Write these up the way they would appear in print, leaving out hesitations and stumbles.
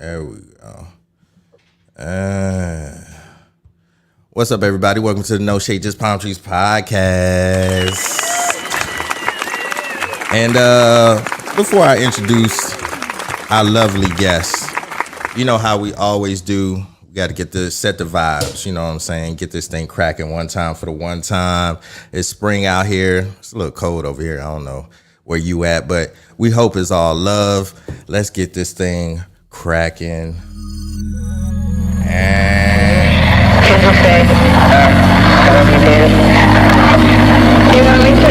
There we go. What's up, everybody? Welcome to the No Shade, Just Palm Trees podcast. And before I introduce our lovely guests, you know how we always do. We got to get the set the vibes. You know what I'm saying? Get this thing cracking one time for the one time. It's spring out here. It's a little cold over here. I don't know where you at, but we hope it's all love. Let's get this thing cracking. You want me to?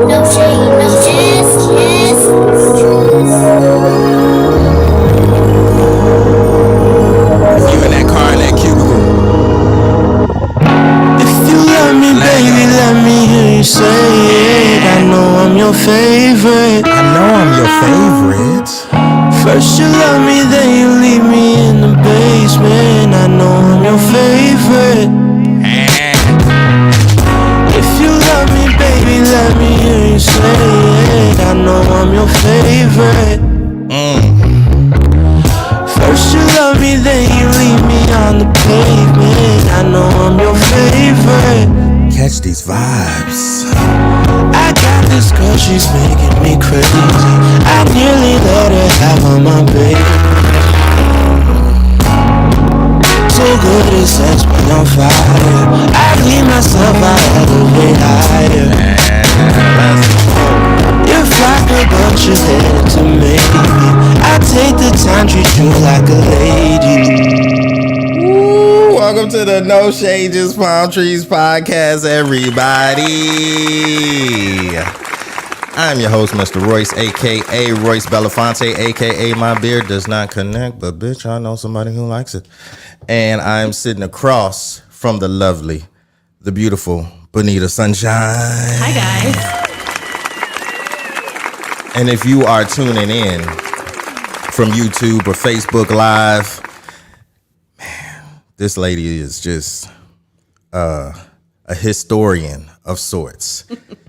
No shade, no yes. You in that car in that cubicle. If you love me, baby, let me hear you say it. I know I'm your favorite. I know I'm your favorite. First you love me, then you leave me in the basement. I know I'm your favorite. If you love me, baby, let me hear you say it. I know I'm your favorite. First you love me, then you leave me on the pavement. I know I'm your favorite. Catch these vibes. I got this girl, she's making me crazy. I nearly let her have all my baby. So good it sets me on fire. I leave myself, I elevate higher. You're like a bunch of head to me. I take the time, treat you like a lady. Welcome to the No Shade, Just Palm Trees podcast, everybody. I'm your host, Mr. Royce, a.k.a. Royce Belafonte, a.k.a. My beard does not connect, but bitch, I know somebody who likes it. And I'm sitting across from the lovely, the beautiful Bonitasunshine. Hi, guys. And if you are tuning in from YouTube or Facebook Live, this lady is just a historian of sorts.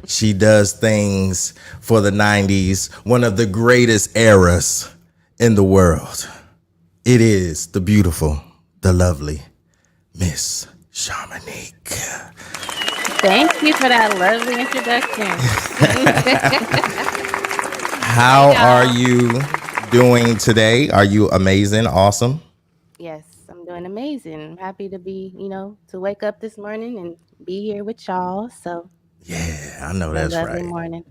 She does things for the 90s, one of the greatest eras in the world. It is the beautiful, the lovely Miss Sharmanique. Thank you for that lovely introduction. How are you doing today? Are you amazing? Awesome? Yes, I'm doing amazing. I'm happy to be, to wake up this morning and be here with y'all. So yeah, I know that's lovely right. Morning.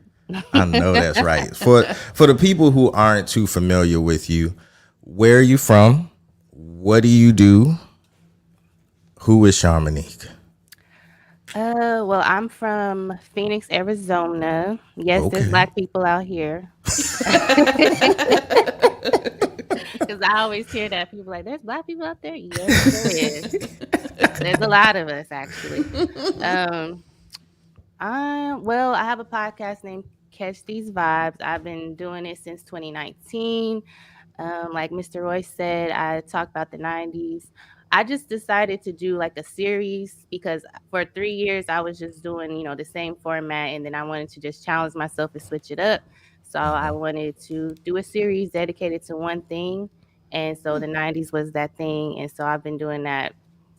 I know that's right. For the people who aren't too familiar with you, where are you from? What do you do? Who is Sharmanique? Well, I'm from Phoenix, Arizona. Yes, Okay. There's Black people out here. Because I always hear that people like, there's Black people out there. Yes, there is. There's a lot of us actually. I have a podcast named Catch These Vibes. I've been doing it since 2019. Like Mr. Royce said, I talk about the 90s. I just decided to do like a series because for 3 years I was just doing, the same format, and then I wanted to just challenge myself and switch it up. So I wanted to do a series dedicated to one thing. And so the 90s was that thing. And so I've been doing that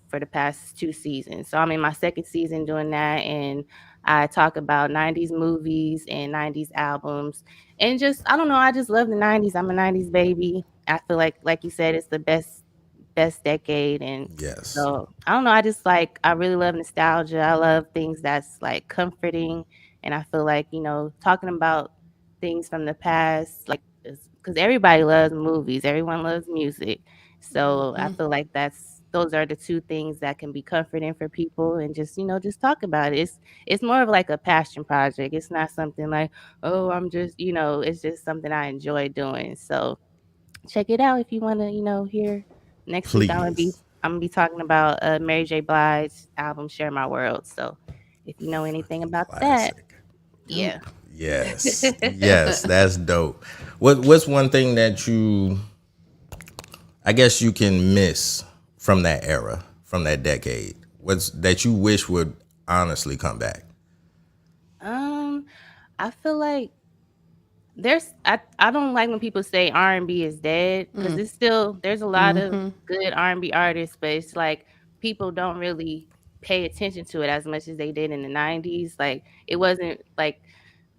for the past 2 seasons. So I'm in my second season doing that. And I talk about 90s movies and 90s albums. And just, I don't know, I just love the 90s. I'm a 90s baby. I feel like you said, it's the best decade. And Yes. so I don't know, I really love nostalgia. I love things that's like comforting. And I feel like, talking about things from the past, like, because everybody loves movies, everyone loves music. So I feel like those are the two things that can be comforting for people, and just just talk about it. It's more of like a passion project. It's not something like, oh, I'm just it's just something I enjoy doing. So check it out if you want to hear. Next Please. week I'm gonna be talking about Mary J. Blige's album Share My World. So if you know anything about that, yeah. Yes. Yes, that's dope. What's one thing that I guess you can miss from that era, from that decade? What's that you wish would honestly come back? I feel like I don't like when people say R&B is dead because it's still there's a lot of good R&B artists, but it's like people don't really pay attention to it as much as they did in the 90s. Like it wasn't like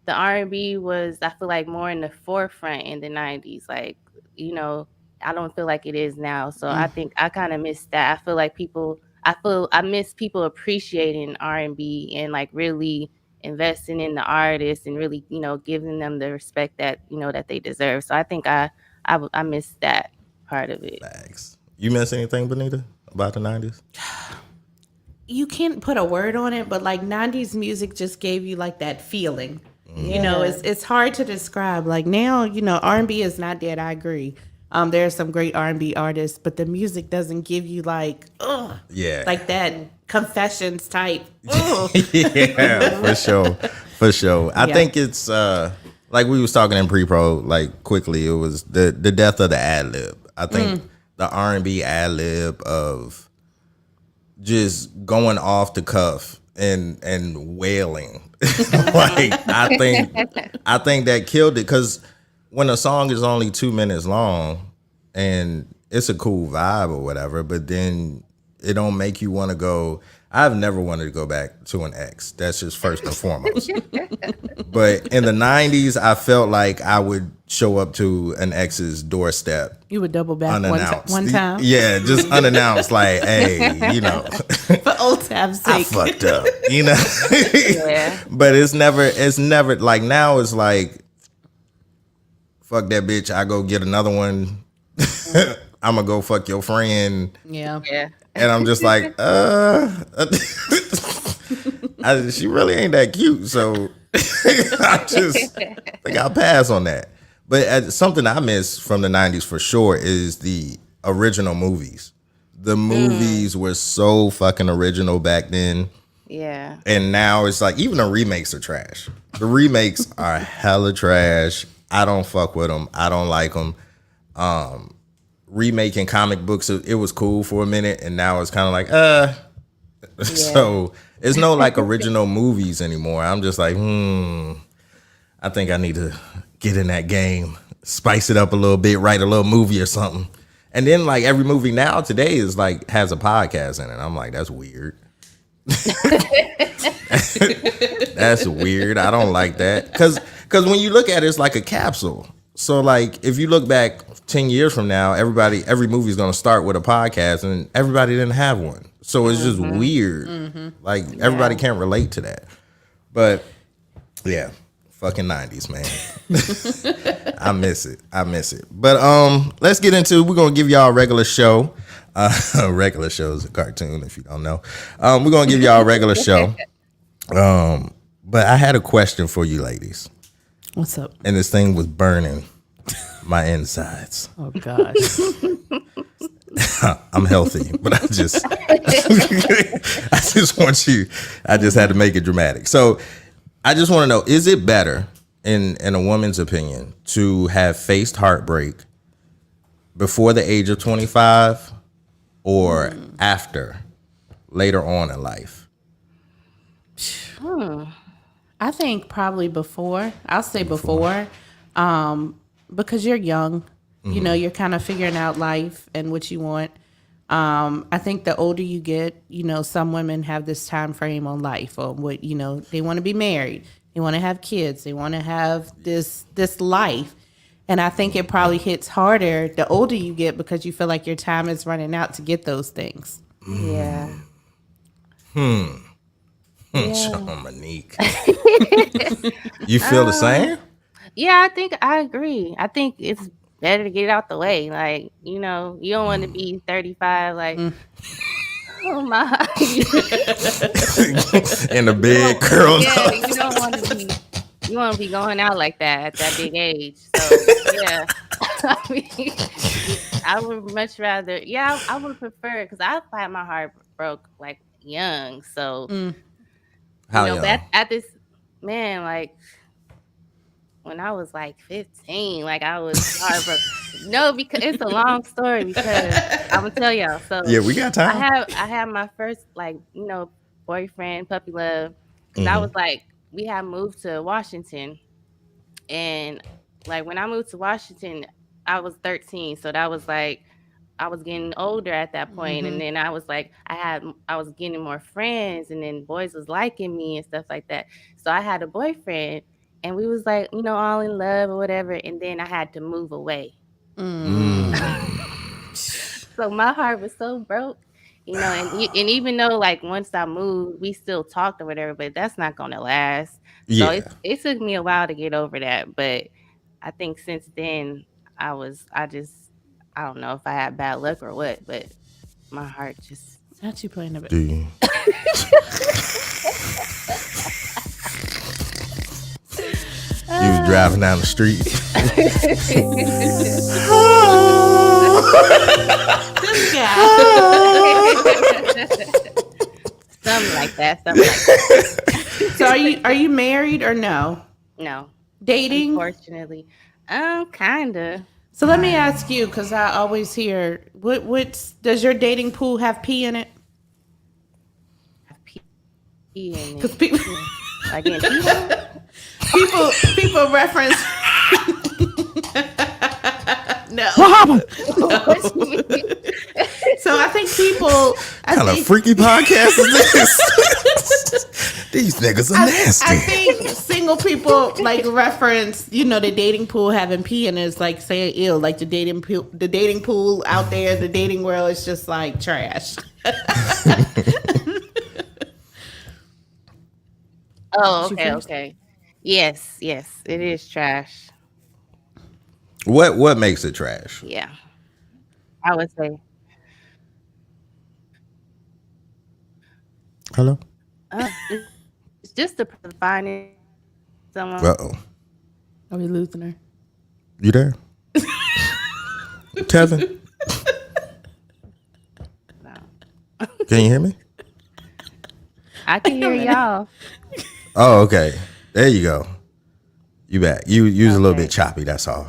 the R&B was, I feel like, more in the forefront in the 90s. Like, you know, I don't feel like it is now. So I think I kind of miss that. I miss people appreciating R&B and like really investing in the artists and really, giving them the respect that, that they deserve. So I think I miss that part of it. Facts. You miss anything, Bonita, about the 90s? You can't put a word on it, but like 90s music just gave you like that feeling. You know, it's hard to describe. Like now, R&B is not dead. I agree. There are some great R&B artists, but the music doesn't give you like, like that confessions type. Yeah, for sure. I think it's like we was talking in pre-pro, like quickly. It was the death of the ad lib. I think the R&B ad lib of just going off the cuff and wailing. Like I think that killed it, because when a song is only 2 minutes long and it's a cool vibe or whatever, but then it don't make you want to go. I've never wanted to go back to an ex. That's just first and foremost. But in the 90s, I felt like I would show up to an ex's doorstep. You would double back unannounced. one time? Yeah, just unannounced. Like, hey, For old time's sake. I fucked up, Yeah. But it's never like now it's like, fuck that bitch. I go get another one. I'm gonna go fuck your friend. Yeah. And I'm just like, she really ain't that cute. So I just think I'll pass on that. But something I miss from the 90s for sure is the original movies. The movies were so fucking original back then. Yeah. And now it's like, even the remakes are trash. The remakes are hella trash. I don't fuck with them. I don't like them. Remaking comic books, it was cool for a minute, and now it's kind of like, Yeah. So there's no like original movies anymore. I'm just like, I think I need to get in that game, spice it up a little bit, write a little movie or something. And then like every movie now today is like has a podcast in it. I'm like, that's weird. That's weird. I don't like that. Because when you look at it, it's like a capsule. So like if you look back 10 years from now, every movie is going to start with a podcast, and everybody didn't have one. So it's just weird. Like everybody can't relate to that. But yeah, fucking 90s, man. I miss it. But let's get into, we're going to give y'all a regular show. Regular show is a cartoon, if you don't know. We're going to give y'all a regular show. But I had a question for you ladies. What's up? And this thing was burning my insides. Oh, gosh. I'm healthy, but I just want you, I just had to make it dramatic. So I just want to know, is it better, in a woman's opinion, to have faced heartbreak before the age of 25 or after, later on in life? I think probably before. I'll say before. Because you're young. You know, you're kind of figuring out life and what you want. I think the older you get, some women have this time frame on life, or what, they want to be married, they want to have kids, they want to have this life. And I think it probably hits harder the older you get, because you feel like your time is running out to get those things. Yeah. Sharmanique. You feel the same? Yeah, I think I agree. I think it's better to get it out the way. Like, you don't want to be 35, like, oh my. In the bed, curled up. Yeah, you want to be going out like that at that big age. So, yeah. I mean, I would much rather, I would prefer, because I had my heart broke, like, young. So, How young? At this, man, like, when I was like 15, like I was heartbroken. No, because it's a long story, because I'm gonna tell y'all. So yeah, we got time. I had my first, like, boyfriend, puppy love, because I was like, we had moved to Washington, and like when I moved to Washington, I was 13, so that was like I was getting older at that point, and then I was like, I was getting more friends, and then boys was liking me and stuff like that. So I had a boyfriend, and we was like, all in love or whatever, and then I had to move away. So my heart was so broke, and even though like once I moved, we still talked or whatever, but that's not gonna last. So Yeah. it took me a while to get over that, but I think since then I don't know if I had bad luck or what, but my heart just Not you playing a bit. Do you? You was driving down the street. This guy. something like that. Something like that. So are you married or no? No, Dating? unfortunately, kinda. So let me ask you, because I always hear, what's does your dating pool have pee in it? Pee in Because it. people Like getting pee on? people reference. No. What you mean? So I think people. What kind of freaky podcast is this? These niggas are nasty. I think single people like reference, the dating pool having pee in it is like saying ill, like the dating pool out there, the dating world is just like trash. Oh, You okay, finished? okay. Yes, it is trash. What makes it trash? Yeah, I would say. Hello? It's just the finding someone. Uh-oh. Are we losing her? You there? Tevin? No. Can you hear me? I can hear y'all. Oh, okay. There you go. You back. You was a little Okay. bit choppy, that's all.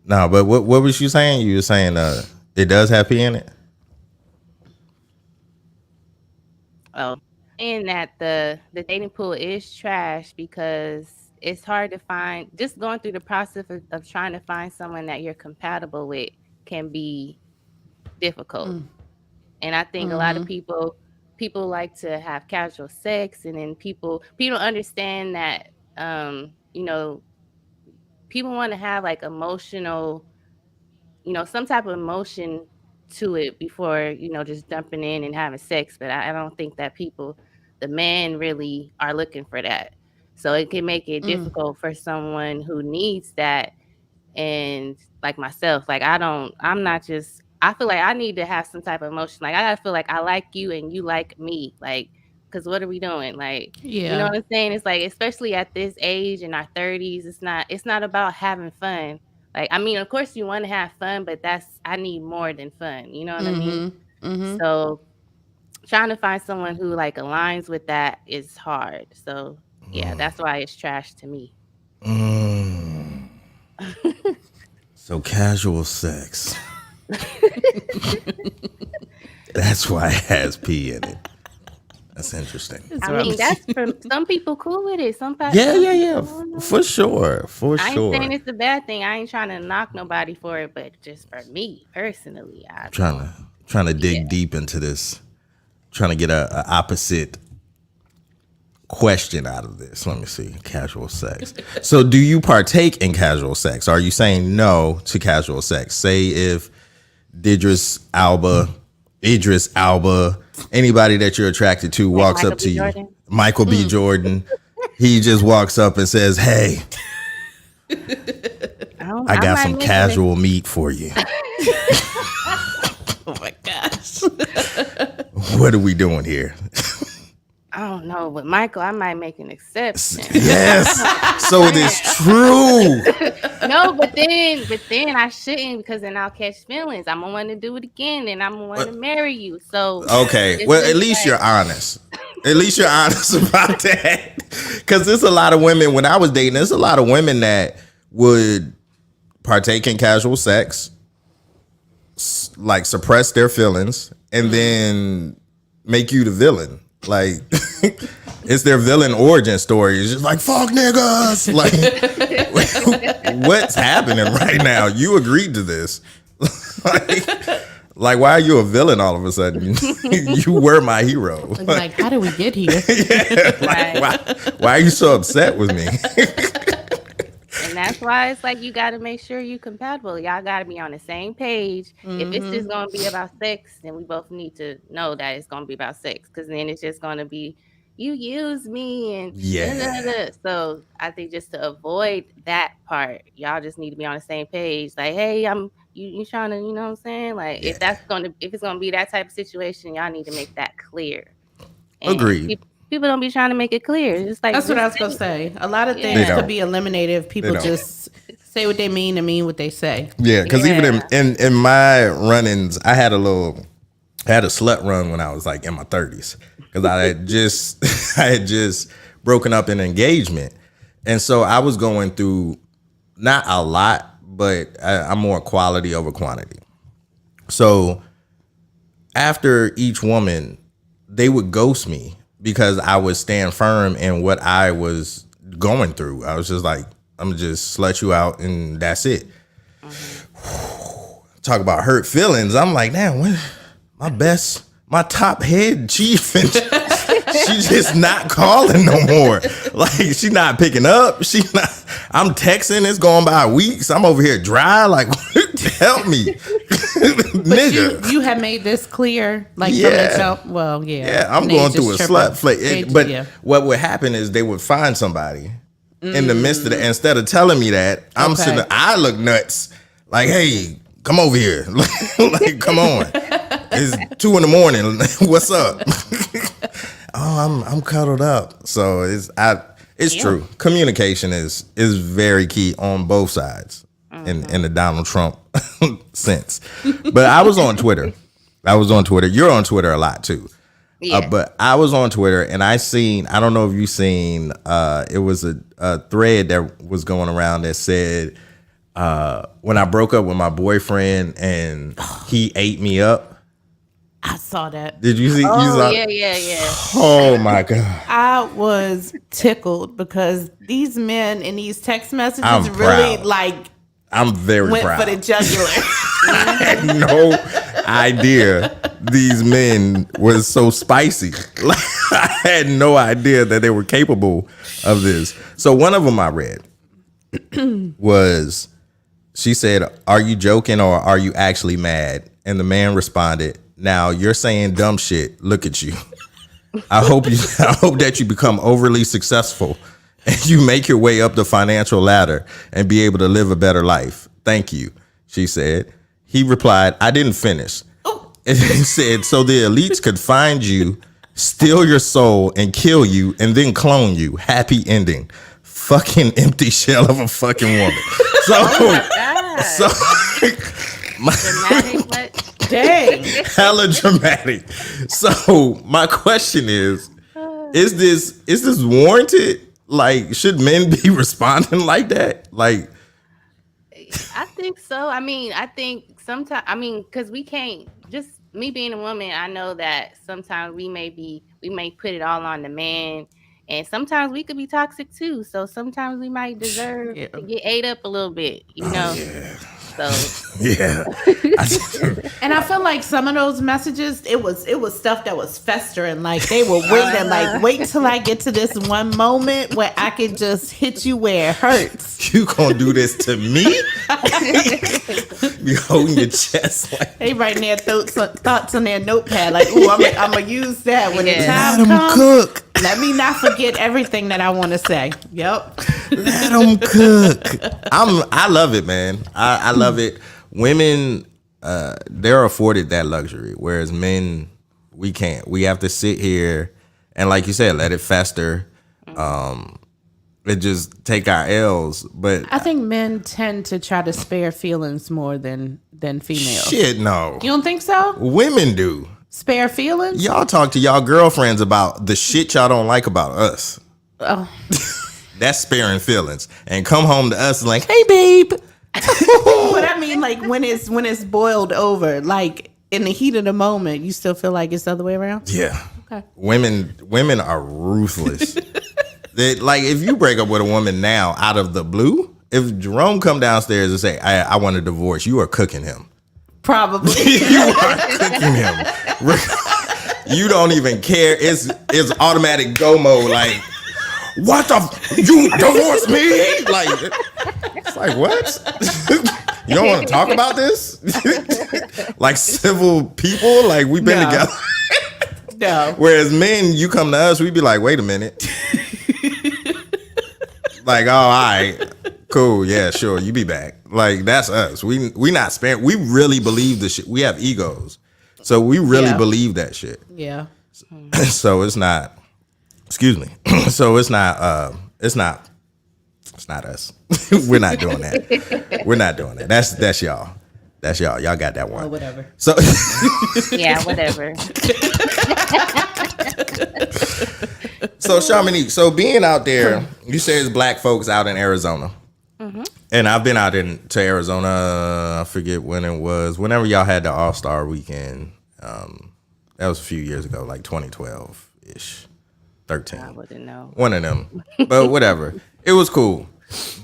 No, but what was you saying? You were saying it does have pee in it? Oh, and that the dating pool is trash because it's hard to find. Just going through the process of trying to find someone that you're compatible with can be difficult. And I think a lot of people like to have casual sex, and then people understand that people want to have like emotional, some type of emotion to it before, just jumping in and having sex. But I don't think that the men really are looking for that. So it can make it difficult for someone who needs that. And like myself, like I feel like I need to have some type of emotion. Like I gotta feel like I like you and you like me. Like, cause what are we doing? Like, you know Yeah. what I'm saying? It's like, especially at this age in our 30s, it's not about having fun. Like, I mean, of course you want to have fun, but I need more than fun. You know what I mean? So trying to find someone who like aligns with that is hard. So yeah, that's why it's trash to me. So casual sex. That's why it has pee in it. That's interesting. I mean, that's for some people cool with it. Some people, Yeah. For sure. I ain't saying it's a bad thing. I ain't trying to knock nobody for it, but just for me personally, Trying to dig deep into this. Trying to get a opposite question out of this. Let me see. Casual sex. So do you partake in casual sex? Are you saying no to casual sex? Say if Idris Alba, anybody that you're attracted to walks Michael up B. to you. Jordan? Michael B. Jordan. He just walks up and says, "Hey, I got some casual meat for you." Oh my gosh. What are we doing here? I don't know, but Michael, I might make an exception. Yes. So it is true. No, but then I shouldn't, because then I'll catch feelings. I'm gonna want to do it again, and I'm gonna want to marry you. So Okay. it's Well, just at least like- you're honest. At least you're honest about that. Because there's a lot of women, when I was dating, there's a lot of women that would partake in casual sex, like suppress their feelings, and then make you the villain. Like, it's their villain origin story. It's just like, fuck niggas. Like, what's happening right now? You agreed to this. Like, why are you a villain all of a sudden? You were my hero. Like, how did we get here? Why are you so upset with me? And that's why it's like you got to make sure you compatible. Y'all got to be on the same page. If it's just going to be about sex, then we both need to know that it's going to be about sex, because then it's just going to be you use me and So I think just to avoid that part, y'all just need to be on the same page. Like, hey, you trying to, you know what I'm saying? Like, if it's gonna be that type of situation, y'all need to make that clear. And Agreed. People don't be trying to make it clear. It's like, That's what I was gonna say. A lot of things could be eliminated if people just say what they mean and mean what they say. Yeah, because even in my run-ins, I had a slut run when I was like in my 30s, because I had just broken up an engagement, and so I was going through not a lot, but I'm more quality over quantity. So after each woman, they would ghost me because I would stand firm in what I was going through. I was just like, I'm gonna just slut you out and that's it. Talk about hurt feelings. I'm like, damn, what? My top head chief, and she's just not calling no more. Like, she not picking up. I'm texting. It's going by weeks. I'm over here dry. Like, help me, nigga. You have made this clear, like from the jump. Well, yeah. I'm going through a slut flake. But what would happen is they would find somebody in the midst of it. Instead of telling me that, I'm sitting there, I look nuts. Like, hey, come over here. Like, come on. It's 2 a.m. What's up? Oh, I'm cuddled up. So it's true. Communication is very key on both sides in the Donald Trump sense. But I was on Twitter. You're on Twitter a lot too. Yeah. But I was on Twitter and I don't know if you seen, it was a thread that was going around that said, when I broke up with my boyfriend and he ate me up. I saw that. Did you see? Oh, yeah. Oh my God. I was tickled because these men in these text messages I'm really proud. I'm very went proud. for the jugular. I had no idea these men were so spicy. Like, I had no idea that they were capable of this. So one of them I read was, she said, "Are you joking or are you actually mad?" And the man responded, "Now you're saying dumb shit. Look at you. I hope that you become overly successful and you make your way up the financial ladder and be able to live a better life. Thank you," she said. He replied, "I didn't finish." And he said, "So the elites could find you, steal your soul, and kill you, and then clone you. Happy ending. Fucking empty shell of a fucking woman." So, Dramatic, but Dang. hella dramatic. So my question is this warranted? Like, should men be responding like that? Like, I think so. I think sometimes, because we can't, just me being a woman, I know that sometimes we may put it all on the man, and sometimes we could be toxic too. So sometimes we might deserve to get ate up a little bit, you know? So yeah. And I feel like some of those messages, it was stuff that was festering. Like they were waiting, like, wait till I get to this one moment where I can just hit you where it hurts. You gonna do this to me? You holding your chest like, they writing their thoughts on their notepad. Like, ooh, I'm gonna use that when the time let comes. them cook. Let me not forget everything that I want to say. Yep. Let them cook. I love it, man. I love it. Women, they're afforded that luxury, whereas men, we can't. We have to sit here and, like you said, let it fester. It just take our L's. But I think men tend to try to spare feelings more than females. Shit, no. You don't think so? Women do. Spare feelings? Y'all talk to y'all girlfriends about the shit y'all don't like about us. Oh. That's sparing feelings. And come home to us like, hey, babe. But I mean, like, when it's boiled over, like, in the heat of the moment, you still feel like it's the other way around? Yeah. Okay. Women are ruthless. Like if you break up with a woman now out of the blue, if Jerome come downstairs and say, I want a divorce, you are cooking him. Probably. You are cooking him. You don't even care. It's automatic go mode. Like, what the? You divorced me? Like, it's like what? You don't want to talk about this? Like civil people? Like we've been together. No. Whereas men, you come to us, we be like, wait a minute. Like, oh, all right, cool, yeah, sure, you be back. Like that's us. We not sparing. We really believe the shit. We have egos, so we really believe that shit. Yeah. So it's not. Excuse me. So it's not. It's not us. We're not doing that. We're not doing that. That's y'all. That's y'all. Y'all got that one. Or whatever. So Yeah, whatever. So Sharmanique, so being out there, you say it's black folks out in Arizona. And I've been out to Arizona, I forget when it was, whenever y'all had the All-Star weekend. That was a few years ago, like 2012-ish, 13. I wouldn't know. One of them. But whatever. It was cool.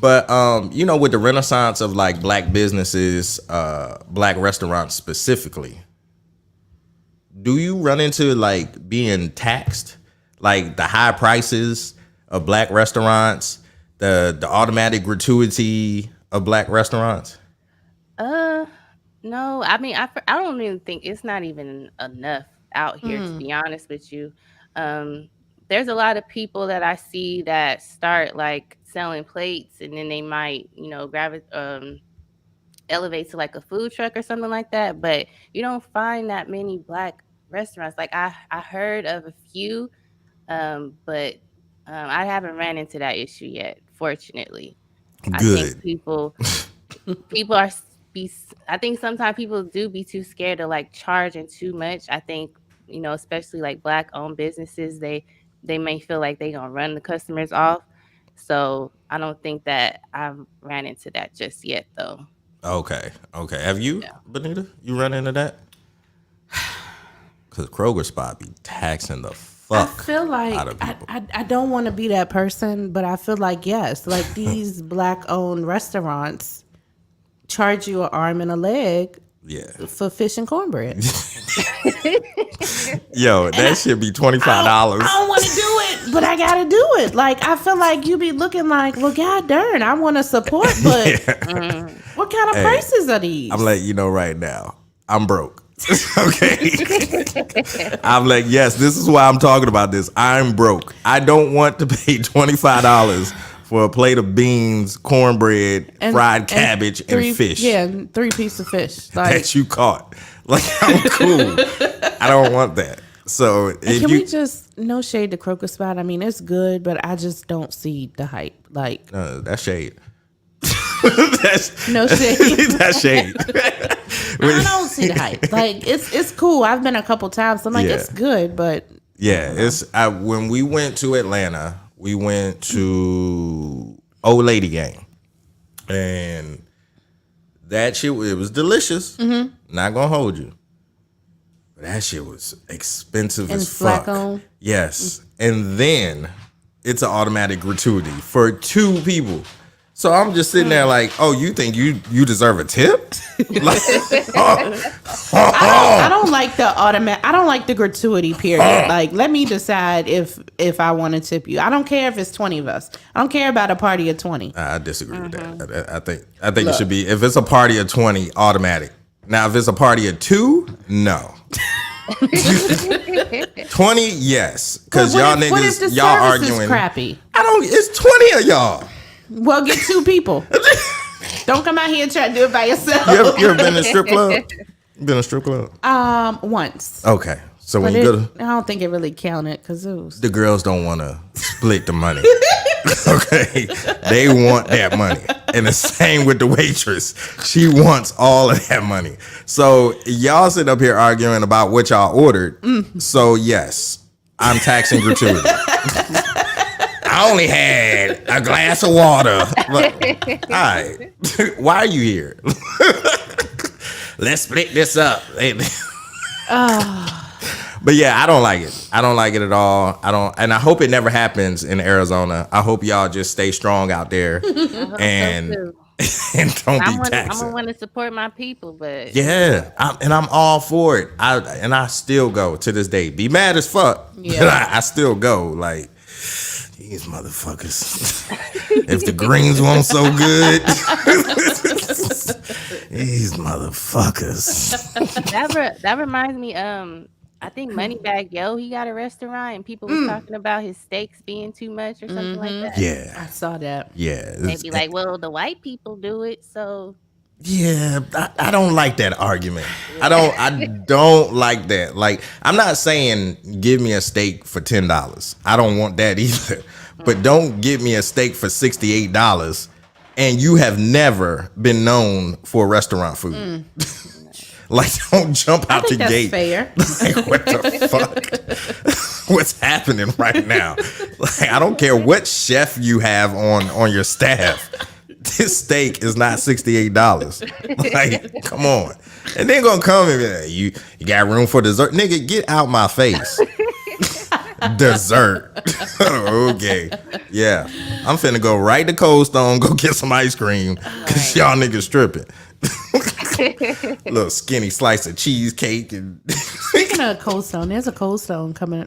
But, with the renaissance of like black businesses, black restaurants specifically, do you run into like being taxed? Like the high prices of black restaurants, the automatic gratuity of black restaurants? No, I mean, I don't even think it's not even enough out here, to be honest with you. There's a lot of people that I see that start like selling plates, and then they might, elevate to like a food truck or something like that. But you don't find that many black restaurants. Like I heard of a few, but I haven't ran into that issue yet, fortunately. Good. I think people are I think sometimes people do be too scared to like charging too much. I think, especially like black owned businesses, they may feel like they gonna run the customers off. So I don't think that I've ran into that just yet though. Okay. Have you, Bonita? You run into that? Because Kroger spot be taxing the fuck I feel like out of people. I don't want to be that person, but I feel like yes, like these black owned restaurants charge you an arm and a leg for fish and cornbread. Yo, that should be $25. I don't want to do it, but I gotta do it. Like I feel like you be looking like, well, god darn, I want to support, but what kind of prices are these? I'm letting you know right now, I'm broke. Okay. I'm like, yes, this is why I'm talking about this. I'm broke. I don't want to pay $25 for a plate of beans, cornbread, fried cabbage, and fish. Yeah, 3 pieces of fish. Like, that you caught. Like, I'm cool. I don't want that. So if we just, no shade to Croaker Spot. I mean, it's good, but I just don't see the hype. Like, that's shade. No shade. That's shade. I don't see the hype. Like, it's cool. I've been a couple times. So I'm like, it's good, but it's when we went to Atlanta, we went to Old Lady Gang, and that shit, it was delicious. Not gonna hold you, but that shit was expensive as fuck. Black-owned? Yes, and then it's an automatic gratuity for 2 people. So I'm just sitting there like, oh, you think you deserve a tip? Like, I don't like the automatic. I don't like the gratuity period. Like, let me decide if I want to tip you. I don't care if it's 20 of us. I don't care about a party of 20. I disagree with that. I think it should be, if it's a party of 20, automatic. Now, if it's a party of 2, no. 20, yes, because y'all niggas, what if the y'all service is arguing. crappy? It's 20 of y'all. Well, get 2 people. Don't come out here and try to do it by yourself. You ever been in a strip club? You been in a strip club? Once. Okay, so when But you go to, I don't think it really counted because it was. the girls don't want to split the money. Okay, they want that money, and the same with the waitress. She wants all of that money. So y'all sit up here arguing about what y'all ordered. So yes, I'm taxing gratuity. I only had a glass of water. Look, all right, why are you here? Let's split this up. But yeah, I don't like it. I don't like it at all. I don't, and I hope it never happens in Arizona. I hope y'all just stay strong out there I hope and so too. and don't be I'm taxing. gonna want to support my people, but Yeah, I'm all for it. I still go to this day. Be mad as fuck, but Yeah. I still go. Like these motherfuckers. If the greens weren't so good, these motherfuckers. that reminds me. I think Moneybagg Yo, he got a restaurant, and people was talking about his steaks being too much or something like that. I Yeah, saw that. yeah. They be like, well, the white people do it, so Yeah, I don't like that argument. I don't like that. Like, I'm not saying give me a steak for $10. I don't want that either. But don't give me a steak for $68 and you have never been known for restaurant food. Like, don't jump I out the think that's gate. fair. Like, what the fuck? What's happening right now? Like, I don't care what chef you have on your staff. This steak is not $68. Like, come on. And then gonna come and be like, you got room for dessert? Nigga, get out my face. Dessert. Okay. Yeah. I'm finna go right to Cold Stone, go get some ice cream, because y'all niggas tripping. Little skinny slice of cheesecake and Speaking of Cold Stone, there's a Cold Stone coming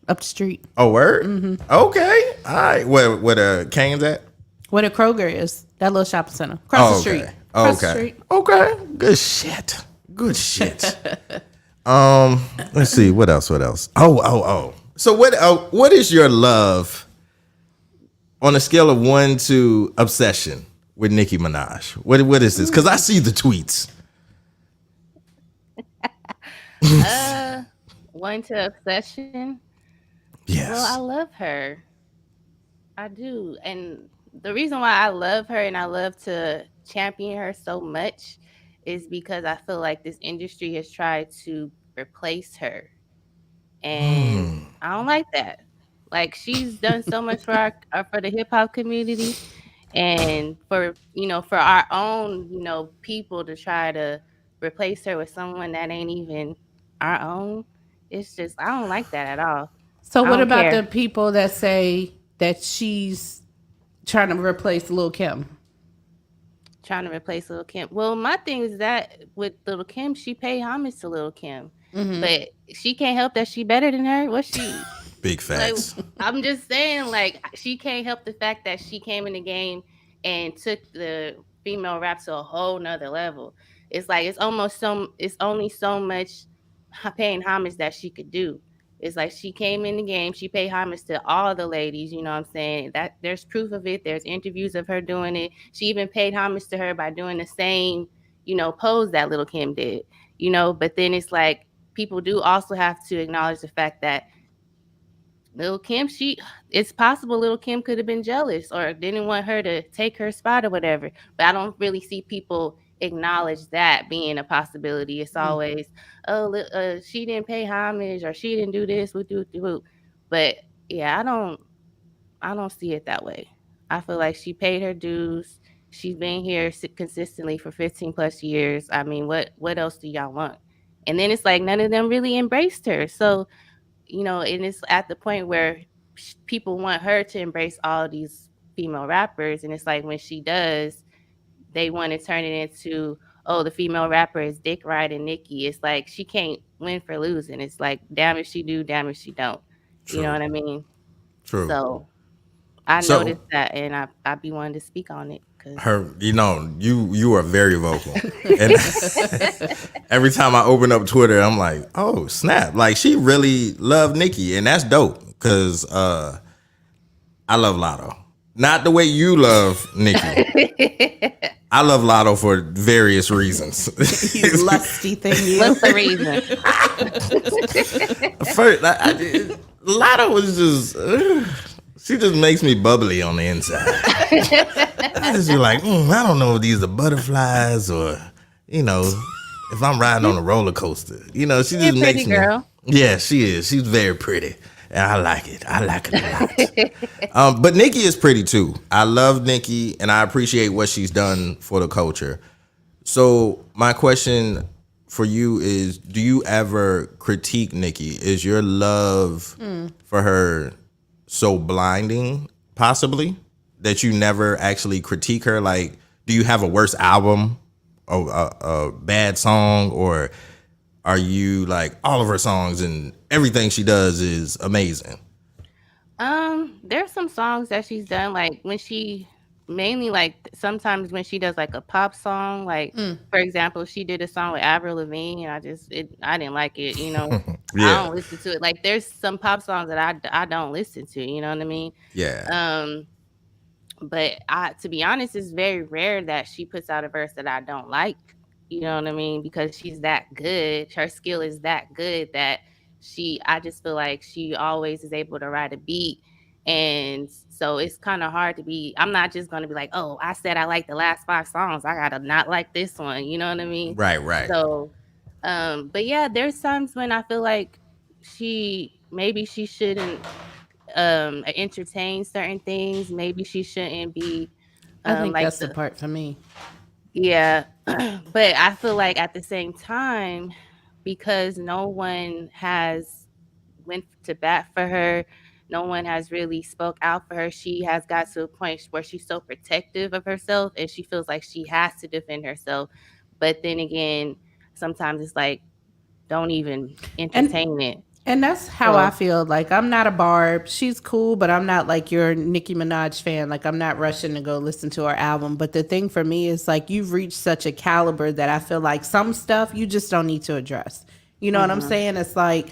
up the street. oh, word? Okay. All right. Where Cane's at? Where the Kroger is, that little shopping center. Across the street. Across the street. Okay. Good shit. Good shit. Let's see. What else? Oh. So what is your love on a scale of 1 to obsession with Nicki Minaj? What is this? Because I see the tweets. 1 to obsession. Yes. Well, I love her. I do. And the reason why I love her and I love to champion her so much is because I feel like this industry has tried to replace her. And I don't like that. Like, she's done so much for for the hip hop community and for our own, people to try to replace her with someone that ain't even our own. It's just, I don't like that at all. So I what don't about care. the people that say that she's trying to replace Lil' Kim? Trying to replace Lil' Kim. Well, my thing is that with Lil' Kim, she paid homage to Lil' Kim. But she can't help that she better than her. What's she? Big Like, facts. I'm just saying, like, she can't help the fact that she came in the game and took the female rap to a whole nother level. It's like it's only so much paying homage that she could do. It's like she came in the game, she paid homage to all the ladies, you know what I'm saying? That there's proof of it. There's interviews of her doing it. She even paid homage to her by doing the same, pose that Lil' Kim did. But then it's like people do also have to acknowledge the fact that Lil' Kim, it's possible Lil' Kim could have been jealous or didn't want her to take her spot or whatever. But I don't really see people acknowledge that being a possibility. It's always, she didn't pay homage or she didn't do this. But yeah, I don't see it that way. I feel like she paid her dues. She's been here consistently for 15 plus years. I mean, what else do y'all want? And then it's like none of them really embraced her. So, and it's at the point where people want her to embrace all these female rappers. And it's like when she does, they want to turn it into, oh, the female rapper is dick riding Nicki. It's like she can't win for losing. It's like, damn if she do, damn if she don't. True. You know what I mean? True. So I noticed that, and I be wanting to speak on it. Her, you are very vocal, and every time I open up Twitter, I'm like, oh snap! Like she really loved Nicki, and that's dope because I love Lotto, not the way you love Nicki. I love Lotto for various reasons. You lusty thing, you. What's the reason? First, Lotto was just. She just makes me bubbly on the inside. I just be like, I don't know if these are butterflies or, if I'm riding on a roller coaster. She just makes me. Girl. Yeah, she is. She's very pretty. And I like it. I like it a lot. But Nicki is pretty too. I love Nicki and I appreciate what she's done for the culture. So my question for you is, do you ever critique Nicki? Is your love for her so blinding, possibly, that you never actually critique her? Like, do you have a worse album or a bad song, or are you like all of her songs and everything she does is amazing? There's some songs that she's done, like when she mainly like sometimes when she does like a pop song, like for example, she did a song with Avril Lavigne, and I didn't like it, I Yeah, don't listen to it. Like there's some pop songs that I don't listen to, you know what I mean? yeah. Um, but to be honest, it's very rare that she puts out a verse that I don't like. You know what I mean? Because she's that good. Her skill is that good that I just feel like she always is able to write a beat. And so it's kind of hard to be, I'm not just going to be like, oh, I said I like the last 5 songs. I got to not like this one. You know what I mean? Right. So, but yeah, there's times when I feel like maybe she shouldn't entertain certain things. Maybe she shouldn't be I think like that's the part for me. yeah. But I feel like at the same time, because no one has went to bat for her, no one has really spoke out for her, she has got to a point where she's so protective of herself and she feels like she has to defend herself. But then again, sometimes it's like, don't even entertain it. And that's how So I feel. Like, I'm not a Barb. She's cool, but I'm not like your Nicki Minaj fan. Like, I'm not rushing to go listen to her album. But the thing for me is, like, you've reached such a caliber that I feel like some stuff you just don't need to address. You know what I'm saying? It's like,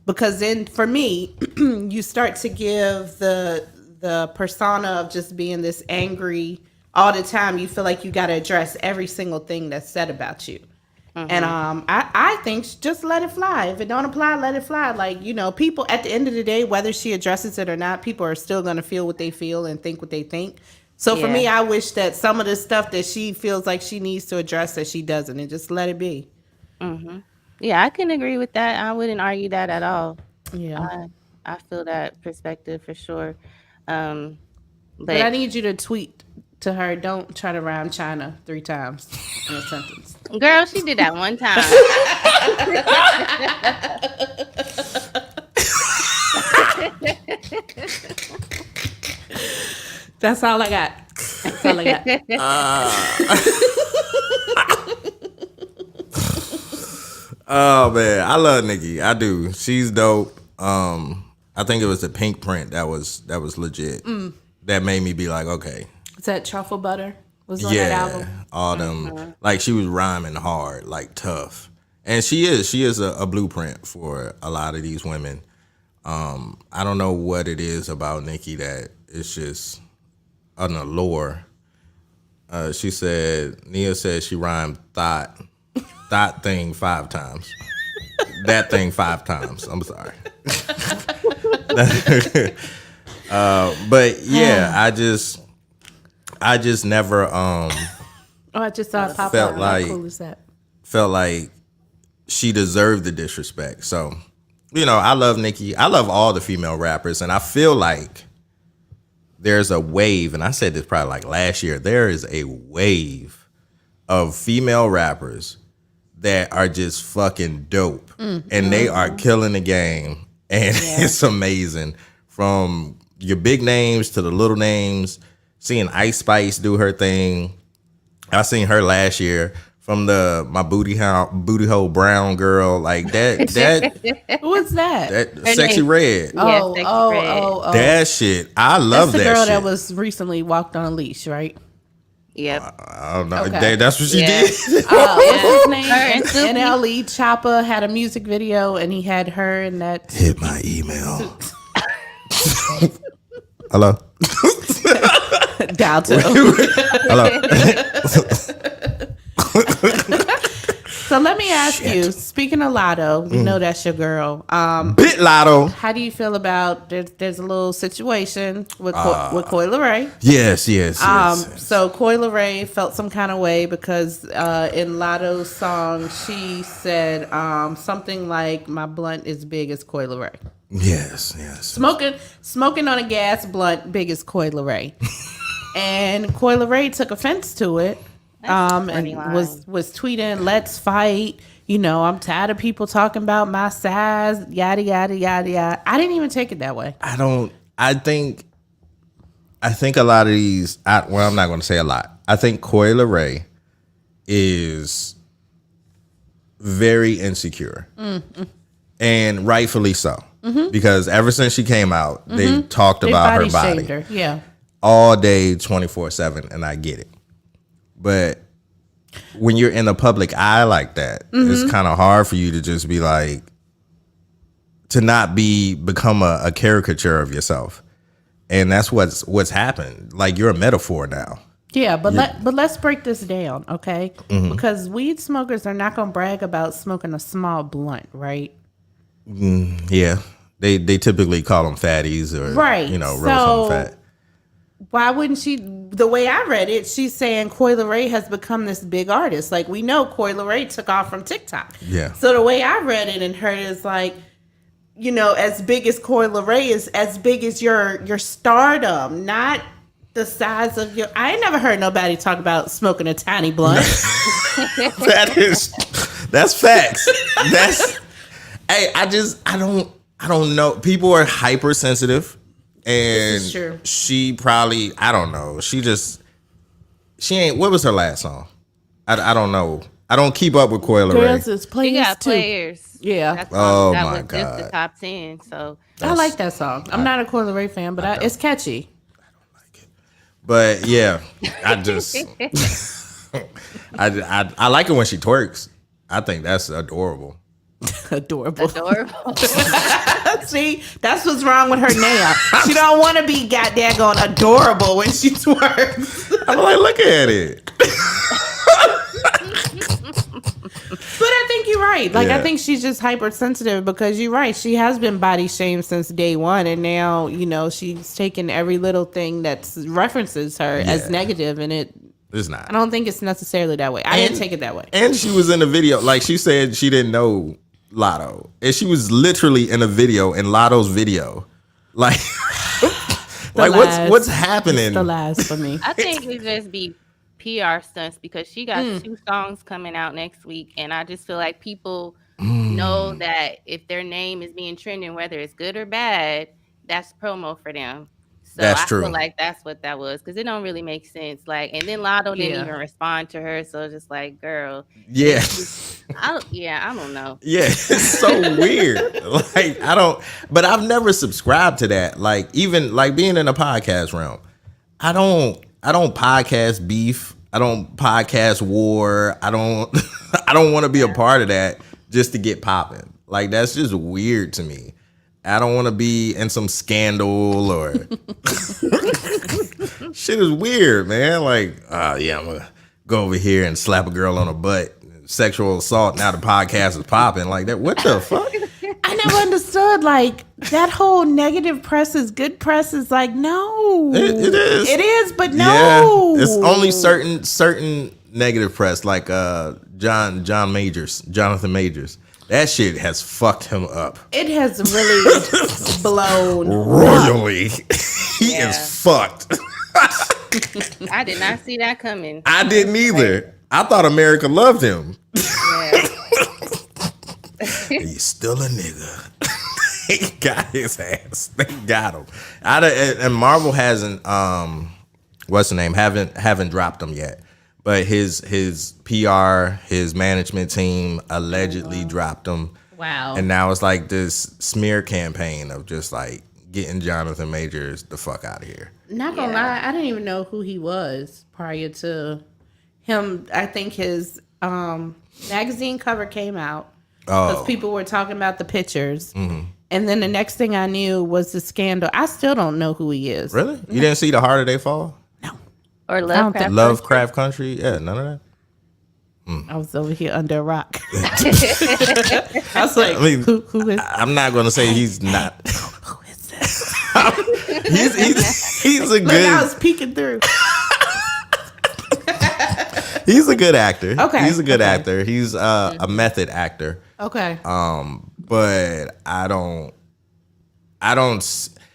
because then for me, you start to give the persona of just being this angry all the time. You feel like you got to address every single thing that's said about you. And I think just let it fly. If it don't apply, let it fly. Like, people at the end of the day, whether she addresses it or not, people are still going to feel what they feel and think what they think. So for me, I wish that some of the stuff that she feels like she needs to address that she doesn't, and just let it be. yeah, I can agree with that. I wouldn't argue that at all. Yeah. I feel that perspective for sure. But But I need you to tweet to her, don't try to rhyme China 3 times in a sentence. girl, she did that one time. That's all I got. That's all I got. Oh man, I love Nicki. I do. She's dope. I think it was the pink print that was legit. That made me be like, okay. Is that truffle butter? Was on that album? All them, like, she was rhyming hard, like tough, and she is a blueprint for a lot of these women. I don't know what it is about Nicki that it's just an allure. Nia said she rhymed thought thing 5 times, that thing 5 times. I'm sorry. But yeah, I just never I just saw it pop felt up. like- How cool is that? felt like she deserved the disrespect. So, I love Nicki. I love all the female rappers, and I feel like there's a wave, and I said this probably like last year, there is a wave of female rappers that are just fucking dope. And they are killing the game. And it's amazing. From your big names to the little names, seeing Ice Spice do her thing. I seen her last year from my booty hole brown girl, like that What's that? that Sexy Red. Yeah, Oh, Sexy oh, Red. oh, oh. That shit. I love That's the that girl shit. that was recently walked on a leash, right? Yep. I don't know. Okay. That's what she Yeah. did. What's his name? Her and Suki. NLE Choppa had a music video, and he had her in that. Hit my email. Hello. Dial to. Hello. So let me ask you. Speaking of Lotto, we know that's your girl. Bit Lotto. How do you feel about there's a little situation with Coi Leray? Yes. So Coi Leray felt some kind of way because in Lotto's song she said something like, "My blunt is big as Coi Leray." Yes. Smoking on a gas blunt big as Coi Leray. And Coi Leray took offense to it That's a and funny line. was tweeting, "Let's fight." You know, I'm tired of people talking about my size, yada yada yada yada. I didn't even take it that way. I think a lot of these. Well, I'm not going to say a lot. I think Coi Leray is very insecure, and rightfully so, because ever since she came out, they talked They about her shamed body her. Yeah. all day, 24/7, and I get it. But when you're in the public eye like that, it's kind of hard for you to just be like, to not become a caricature of yourself. And that's what's happened. Like, you're a metaphor now. Yeah, but let's break this down, okay? Because weed smokers are not going to brag about smoking a small blunt, right? Yeah. They typically call them fatties or, Right. roll So, something fat. why wouldn't she? The way I read it, she's saying Coi Leray has become this big artist. Like, we know Coi Leray took off from TikTok. Yeah. So the way I read it and heard it is like, you know, as big as Coi Leray is, as big as your stardom, not the size of your. I ain't never heard nobody talk about smoking a tiny blunt. That's facts. Hey, I don't know. People are hypersensitive, and This is true. she probably, I don't know. She ain't. What was her last song? I don't know. I don't keep up with Coi Leray. Girls is She players got too. players. Yeah. That Oh, that my was just the God. top 10. So I like that song. I'm not a Coi Leray fan, but it's catchy. But yeah, I just I like it when she twerks. I think that's adorable. Adorable. adorable. See, that's what's wrong with her now. She don't want to be goddamn going adorable when she twerks. I'm like, look at it. But I think you're right. Like, Yeah. I think she's just hypersensitive because you're right. She has been body shamed since day one. And now, you know, she's taken every little thing that references her as Yeah. negative. And It's not. I don't think it's necessarily that way. I didn't take it that way. And she was in the video. Like, she said she didn't know Lotto. And she was literally in a video, in Lotto's video. Like, like lies. what's happening? It's the lies for me. I think it just be PR stunts because she got 2 songs coming out next week, and I just feel like people know that if their name is being trending, whether it's good or bad, that's promo for them. So That's I true. feel like that's what that was because it don't really make sense. Like, and then Lotto didn't Yeah. even respond to her, so just like, girl, Yeah. I don't know. Yeah, it's so weird. Like, but I've never subscribed to that. Like, even like being in a podcast realm, I don't podcast beef. I don't podcast war. I don't want to be a part of that just to get popping. Like, that's just weird to me. I don't want to be in some scandal or shit is weird, man. Like, yeah, I'm gonna go over here and slap a girl on the butt. Sexual assault. Now the podcast is popping like that. What the fuck? I never understood, like, that whole negative press is good press is like, no. It is. It is, but no. Yeah, it's only certain negative press, like Jonathan Majors. That shit has fucked him up It has really blown. royally. He is fucked. I did not see that coming. I didn't either. I thought America loved him. Yeah. He's still a nigga. They got his ass. They got him. And Marvel hasn't what's the name? Haven't dropped him yet. But his PR, his management team allegedly dropped him. Wow. And now it's like this smear campaign of just like getting Jonathan Majors the fuck out of here. Not gonna lie, I didn't even know who he was prior to him. I think his magazine cover came out because people were talking about the pictures. And then the next thing I knew was the scandal. I still don't know who he is. Really? You didn't see The Harder They Fall? Or don't think- Lovecraft Country? Yeah, none of that. I was over here under a rock. I was like, I mean, who is I'm not gonna say he's not. who is this? He's a Look, I good was peeking through. he's a good actor. Okay, He's a good okay. actor. He's a method actor. Okay. But I don't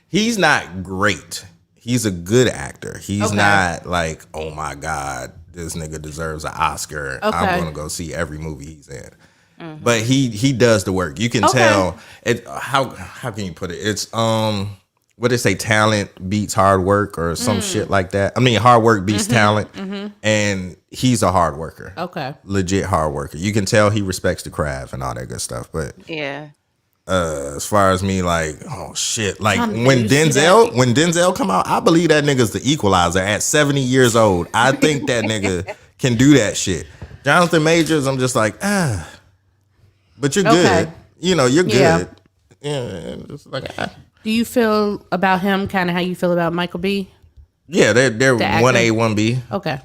he's not great. He's a good actor. He's Okay. not like, oh my God, this nigga deserves an Oscar. Okay. I'm gonna go see every movie he's in. But he does the work. You can tell it. How can you put it? It's what they say, talent beats hard work or some shit like that. I mean, hard work beats talent, and he's a hard worker. Okay. Legit hard worker. You can tell he respects the craft and all that good stuff. But Yeah. as far as me, like, oh shit, like Tommy, when you see that? Denzel come out, I believe that nigga's the equalizer at 70 years old. I think that nigga can do that shit. Jonathan Majors, I'm just like, but you're Okay. good. You know, you're Yeah. good. Yeah, just like, Do you feel about him kind of how you feel about Michael B? yeah, they're actor? 1A, 1B. Okay.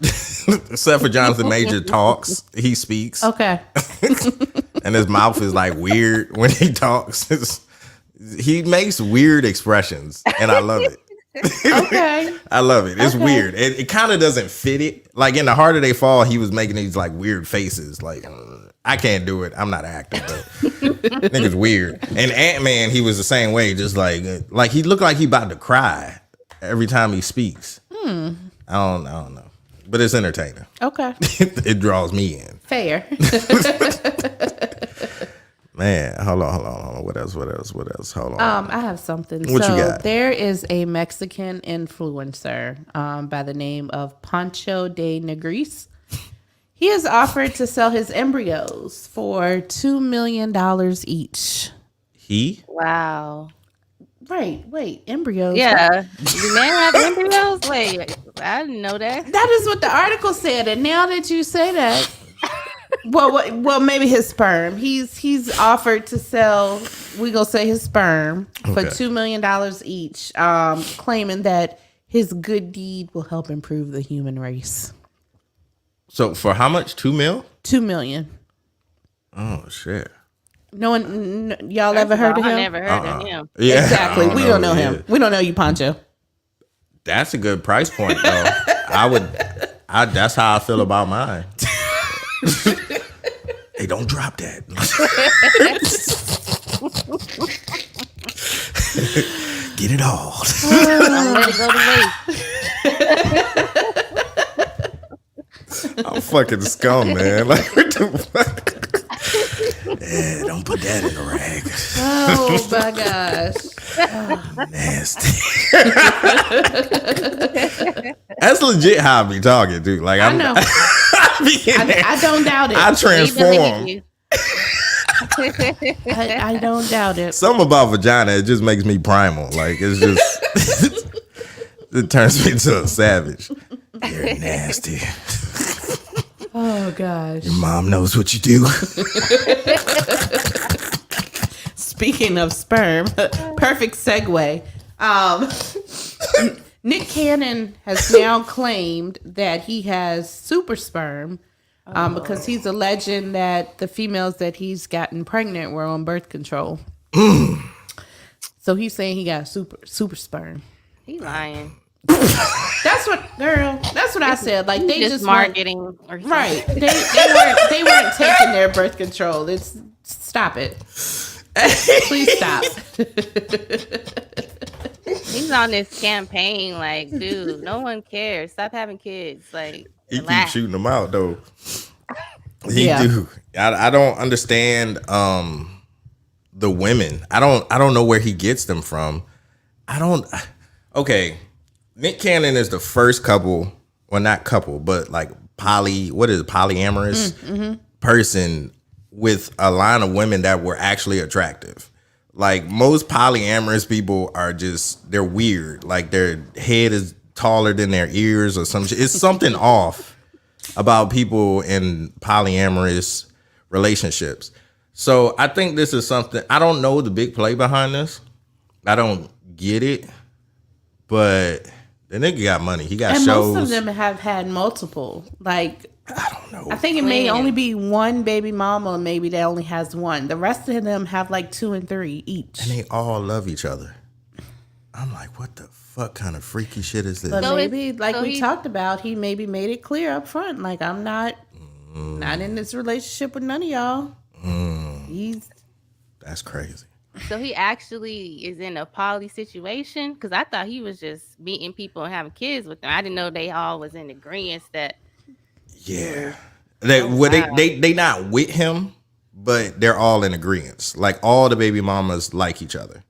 Except for Jonathan Major talks, he speaks, Okay. and his mouth is like weird when he talks. He makes weird expressions, and I love it. Okay. I love it. It's Okay. weird. It kind of doesn't fit it. Like in The Harder They Fall, he was making these like weird faces. Like I can't do it. I'm not an actor, but nigga's weird. And Ant-Man, he was the same way. Just like he looked like he about to cry every time he speaks. I don't know, but it's entertaining. Okay. It draws me in. Fair. Man, hold on. What else? Hold on. I have something. What you got? There is a Mexican influencer by the name of Pancho de Nigris. He has offered to sell his embryos for $2 million each. He? Wow. Right. Wait, embryos. Yeah. Do men have embryos? Wait, I didn't know that. That is what the article said. And now that you say that, well, maybe his sperm. He's offered to sell, we gonna say his sperm for $2 million each, claiming that his good deed will help improve the human race. So for how much? 2 mil? $2 million. Oh shit. No one, y'all ever heard of him? I never heard of him. Yeah. Exactly. We don't know who he him. is. We don't know you, Pancho. That's a good price point, though. That's how I feel about mine. Hey, don't drop that. Get it all. Don't let it go to waste. I'm fucking scum, man. Like, what the fuck? Yeah, don't put that in the rag. Oh my gosh. Nasty. That's legit how I be talking, dude. Like, I know. I don't doubt it. I We transform. believe you. I don't doubt it. Something about vagina, it just makes me primal. Like, it's just, it turns me into a savage. You're nasty. Oh gosh. Your mom knows what you do. Speaking of sperm, perfect segue. Nick Cannon has now claimed that he has super sperm because he's alleging that the females that he's gotten pregnant were on birth control. So he's saying he got super sperm. He lying. That's what I said. Like they just marketing or something. right. They weren't taking their birth control. Stop it. Please stop. He's on this campaign, like, dude, no one cares. Stop having kids. Like, He relax. keeps shooting them out though. He Yeah. do. I don't understand the women. I don't know where he gets them from. Okay. Nick Cannon is the first couple, well not couple, but like polyamorous person with a line of women that were actually attractive. Like most polyamorous people are just, they're weird. Like their head is taller than their ears or some shit. It's something off about people in polyamorous relationships. So I think this is something, I don't know the big play behind this. I don't get it, but the nigga got money. He got And shows. most of them have had multiple. Like I don't know. I think it may only be one baby mama, maybe that only has one. The rest of them have like 2 and 3 each. And they all love each other. I'm like, what the fuck kind of freaky shit is this? But So maybe, it's- like so we he- talked about, he maybe made it clear up front. Like I'm not in this relationship with none of y'all. He's That's crazy. So he actually is in a poly situation? Because I thought he was just meeting people and having kids with them. I didn't know they all was in agreement that Yeah. They not with him, but they're all in agreement. Like all the baby mamas like each other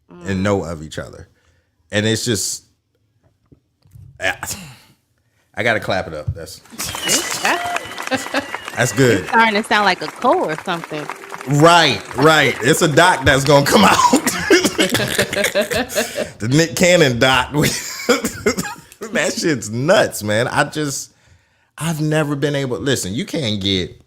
and know of each other. And it's just I gotta clap it up. That's good. Starting to sound like a co or something. Right. It's a doc that's gonna come out. The Nick Cannon doc. That shit's nuts, man. I've never been able. Listen, you can't get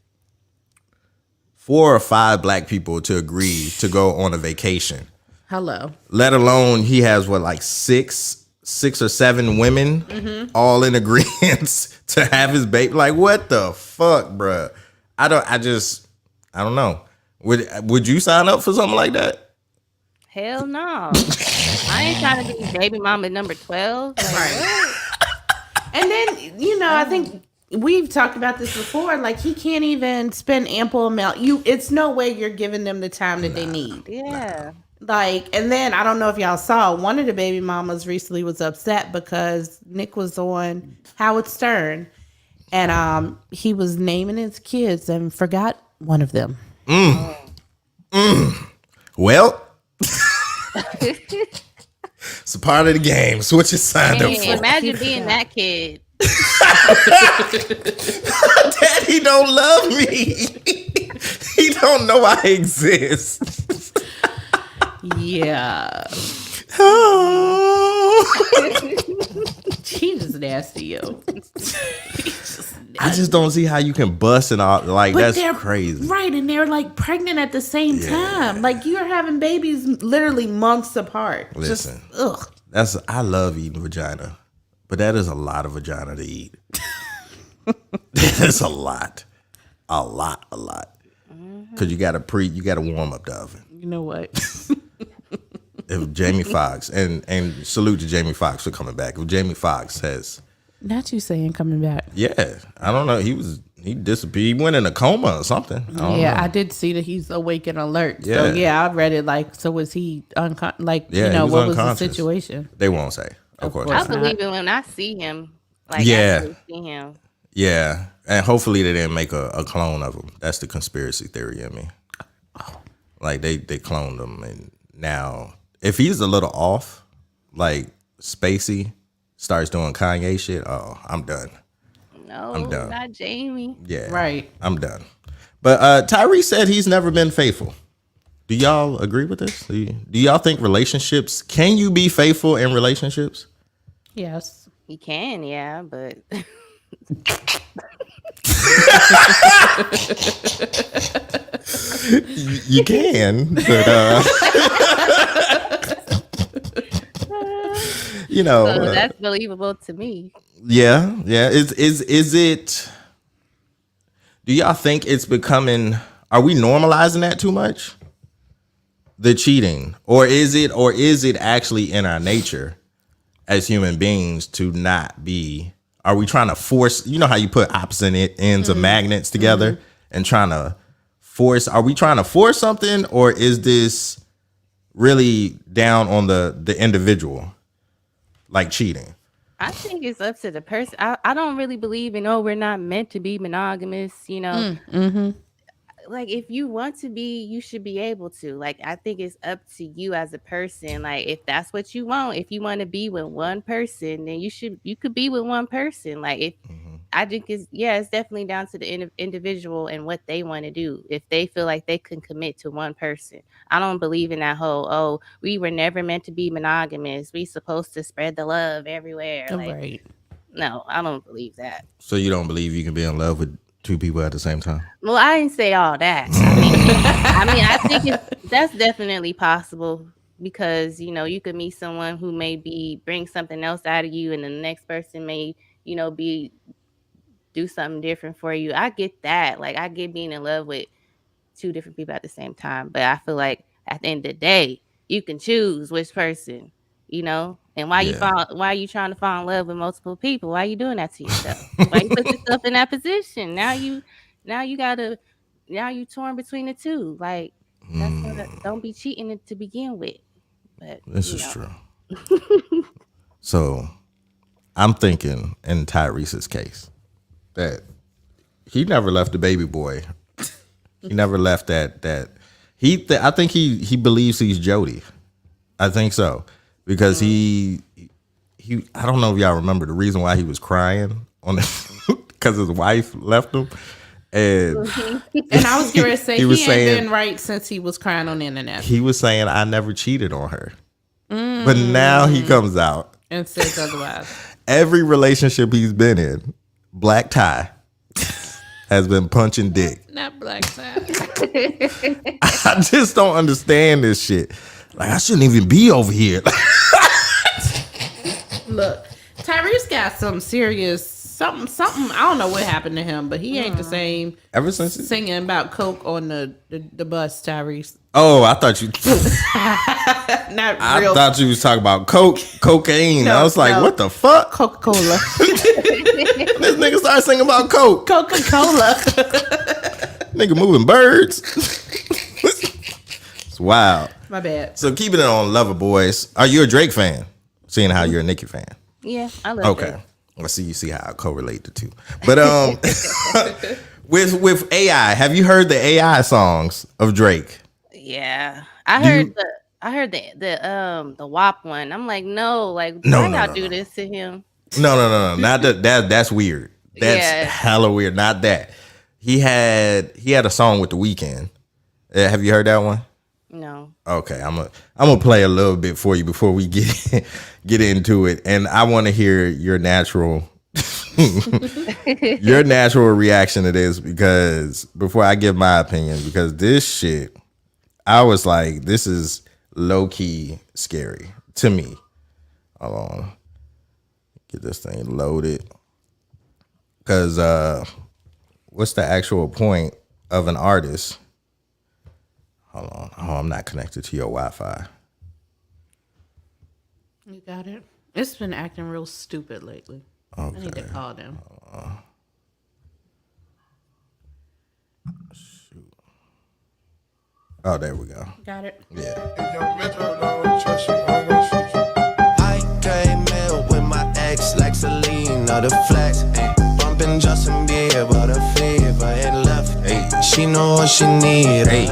4 or 5 black people to agree to go on a vacation. Hello. Let alone he has like 6 or 7 women all in agreement to have his baby. Like what the fuck, bruh? I don't know. Would you sign up for something like that? Hell no. I ain't trying to be baby mama number 12. Like, Right. And then, I think we've talked about this before. Like, he can't even spend ample amount. It's no way you're giving them the time that they need. yeah. Like, and then I don't know if y'all saw, one of the baby mamas recently was upset because Nick was on Howard Stern, and he was naming his kids and forgot one of them. Well, it's a part of the game. So what you signed up for? Imagine being that kid. Daddy don't love me. He don't know I exist. Yeah. She just nasty, yo. I just don't see how you can bust and all. Like, But that's they're crazy. Right, and they're like pregnant at the same time. Like, you're having babies literally months apart. Listen, Ugh. I love eating vagina, but that is a lot of vagina to eat. That is a lot. Because you gotta warm up the oven. You know what? If Jamie Foxx and salute to Jamie Foxx for coming back. If Jamie Foxx has, Not you saying coming back. yeah, I don't know. He disappeared. He went in a coma or something. I don't know. I did see that he's awake and alert. Yeah. So yeah, I read it. Like, so was he Yeah, he was what was the unconscious. situation? They won't say, of course. I course. not. believe it when I see him. Like, Yeah. actually see him. Yeah, and hopefully they didn't make a clone of him. That's the conspiracy theory in me. Like they cloned him, and now if he's a little off, like Spacey starts doing Kanye shit, oh, I'm done. No, I'm done. not Jamie. Yeah, Right. I'm done. But Tyrese said he's never been faithful. Do y'all agree with this? Do y'all think relationships, can you be faithful in relationships? Yes. He can, yeah, but You can, but so that's believable to me. yeah. Is it? Do y'all think it's becoming? Are we normalizing that too much? The cheating, or is it actually in our nature as human beings to not be? Are we trying to force? You know how you put opposite ends of magnets together and trying to force? Are we trying to force something, or is this really down on the individual, like cheating? I think it's up to the person. I don't really believe in, we're not meant to be monogamous, Like, if you want to be, you should be able to. Like, I think it's up to you as a person. Like, if that's what you want, if you want to be with one person, then you could be with one person. Like, if I think it's definitely down to the individual and what they want to do. If they feel like they can commit to one person, I don't believe in that whole, we were never meant to be monogamous. We supposed to spread the love everywhere. Like, Right. no, I don't believe that. So you don't believe you can be in love with 2 people at the same time? Well, I didn't say all that. I think that's definitely possible because, you could meet someone who maybe bring something else out of you and the next person may, do something different for you. I get that. Like, I get being in love with 2 different people at the same time. But I feel like at the end of the day, you can choose which person, and why you trying to fall in love with multiple people? Why you doing that to yourself? Why you put yourself in that position? Now you torn between the 2. Like, don't be cheating to begin with. But This is true. So I'm thinking in Tyrese's case that he never left the baby boy. He never left that. I think he believes he's Jody. I think so because he. I don't know if y'all remember the reason why he was crying on because his wife left him. And I was going to say, he ain't been right since he was crying on the internet. He was saying, I never cheated on her. But now he comes out and says otherwise. Every relationship he's been in, black tie, has been punching dick. Not black tie. I just don't understand this shit. Like, I shouldn't even be over here. Look, Tyrese got some serious something. I don't know what happened to him, but he ain't the same. Ever since singing about coke on the bus, Tyrese. Oh, I thought you. I thought you was talking about cocaine. No, I was like, what the fuck? Coca-Cola. This nigga started singing about coke. Coca-Cola. Nigga moving birds. It's wild. My bad. So keeping it on Lover Boys. Are you a Drake fan? Seeing how you're a Nicki fan. Yeah, I love Drake. Okay. Let's see. You see how I correlate the two. But with AI, have you heard the AI songs of Drake? Yeah, I heard the WAP one. I'm like, no, like why y'all do this to him? No. Not that's weird. That's hella weird. Not that. He had a song with The Weeknd. Have you heard that one? No. Okay, I'm gonna play a little bit for you before we get into it, and I want to hear your natural reaction to this because before I give my opinion, because this shit, I was like, this is low key scary to me. Hold on, get this thing loaded, because what's the actual point of an artist? Hold on. Oh, I'm not connected to your Wi-Fi. You got it? It's been acting real stupid lately. Okay. I need to call them. Shoot. Oh, there we go. Got it? Yeah. I came in with my ex like Selena, the flex. Bumping Justin Bieber, the fever and left. Hey. She know what she need. Hey.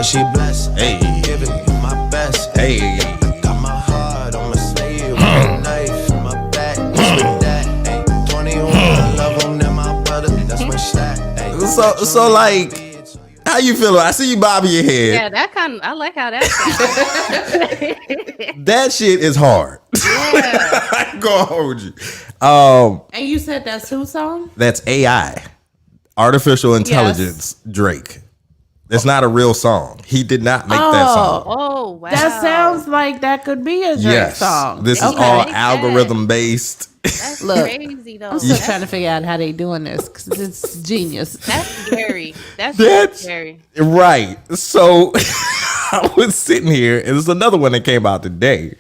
She blessed, hey, giving you my best, hey. I got my heart on my sleeve with a knife in my back. With that, hey, 21 love on them, my brother. That's my stack. Hey. So like, how you feel? I see you bobbing your head. Yeah, that kind of. I like how that sounds. That shit is hard. Yeah, I ain't gonna hold you. And you said that's whose song? That's AI, artificial intelligence. Yes. Drake. It's not a real song. He did not make that song. Oh, wow. That sounds like that could be a Drake song. This is all algorithm based. That's crazy, though. I'm still trying to figure out how they doing this because it's genius. That's scary. That's scary. Right. So I was sitting here, and there's another one that came out today.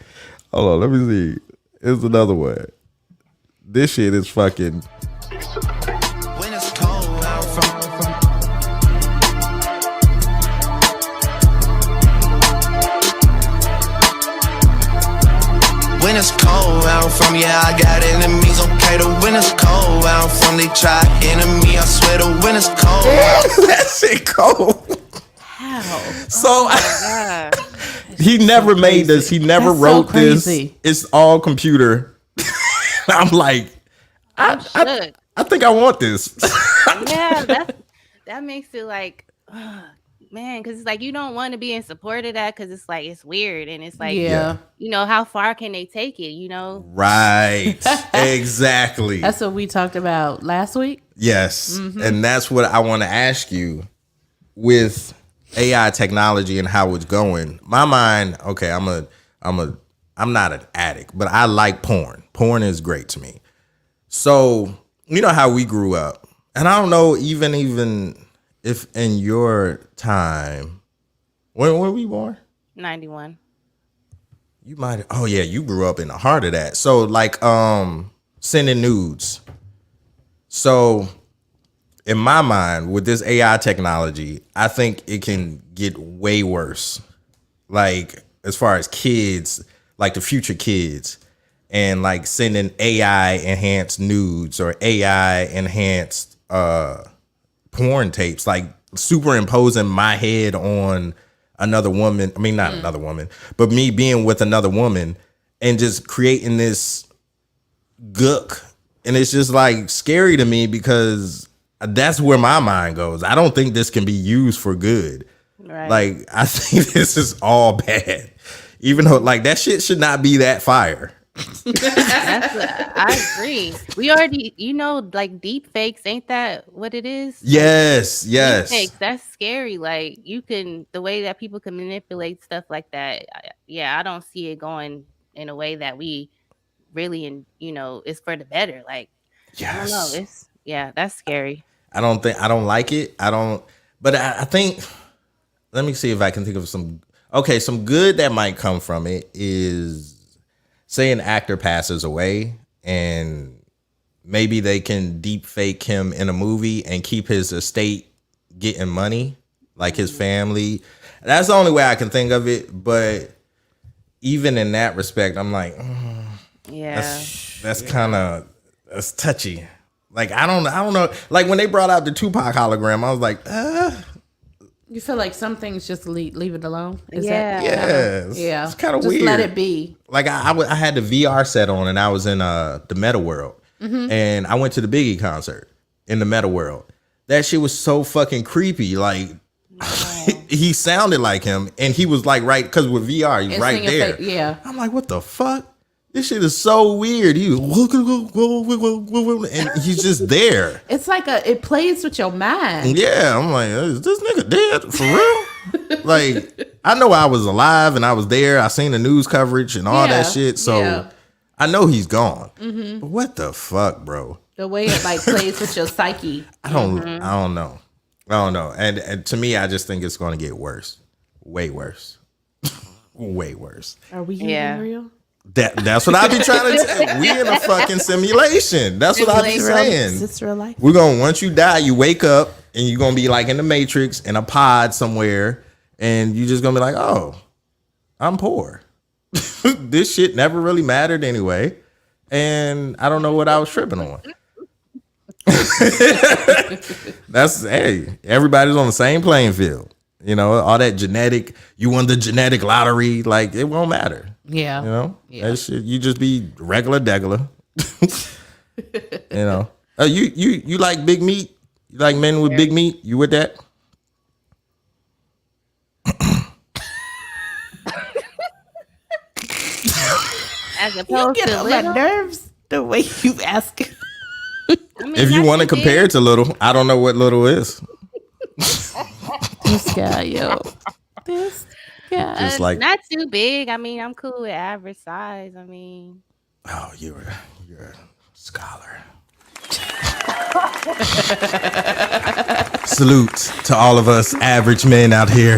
Hold on, let me see. There's another one. This shit is fucking... When it's cold out from when it's cold where I'm from, yeah, I got enemies, okay. The when it's cold where I'm from, they try enemy, I swear the when it's cold. That shit cold. How? So he never made this. He never wrote this. It's all computer. I'm like, I think I want this. Yeah, that makes it like, man, because it's like you don't want to be in support of that because it's like it's weird and it's like, you know, how far can they take it? You know, right? Exactly. That's what we talked about last week. Yes, and that's what I want to ask you with AI technology and how it's going. My mind, okay, I'm not an addict, but I like porn. Porn is great to me. So you know how we grew up, and I don't know even if in your time, when were we born? 91. You might. Oh yeah, you grew up in the heart of that. So like, sending nudes. So in my mind, with this AI technology, I think it can get way worse. Like as far as kids, like the future kids, and like sending AI enhanced nudes or AI enhanced porn tapes, like superimposing my head on another woman. I mean, not another woman, but me being with another woman and just creating this gook. And it's just like scary to me because that's where my mind goes. I don't think this can be used for good. Right. Like, I think this is all bad. Even though, like, that shit should not be that fire. I agree. We already, like deep fakes, ain't that what it is? Yes. Deep fakes, that's scary. Like the way that people can manipulate stuff like that. I don't see it going in a way that we really, it's for the better. Like, I don't know. That's scary. I don't like it. But I think, let me see if I can think of some good that might come from it is, say an actor passes away and maybe they can deep fake him in a movie and keep his estate getting money, like his family. That's the only way I can think of it. But even in that respect, I'm like, that's kind of, that's touchy. Like, I don't know. Like when they brought out the Tupac hologram, I was like, You feel like some things just leave it alone? Yeah. It's kind of weird. Just let it be. Like I had the VR set on and I was in the Meta World, and I went to the Biggie concert in the Meta World. That shit was so fucking creepy. Like he sounded like him, and he was like right because with VR, he's right there. Yeah, I'm like, what the fuck? This shit is so weird. He was, and he's just there. it's like it plays with your mind. Yeah, I'm like, is this nigga dead for real? Like, I know I was alive and I was there. I seen the news coverage and all that shit. So I know he's gone. But what the fuck, bro? The way it like plays with your psyche. I don't know. And to me, I just think it's going to get worse. Way worse. Way worse. Are we even real? That's what I be trying to tell. We in a fucking simulation. That's what I be saying. It's real life. We're going, once you die, you wake up and you're going to be like in the Matrix in a pod somewhere. And you just going to be like, oh, I'm poor. This shit never really mattered anyway. And I don't know what I was tripping on. Everybody's on the same playing field. All that genetic, you won the genetic lottery, like it won't matter. Yeah. That shit, you just be regular degular. You like big meat? You like men with big meat? You with that? As opposed you get to on my little? nerves the way you ask it. If you want to compare it to little, I don't know what little is. This guy, yo. This guy. Just like, not too big. I mean, I'm cool with average size. I mean, oh, you're a scholar. Salute to all of us average men out here.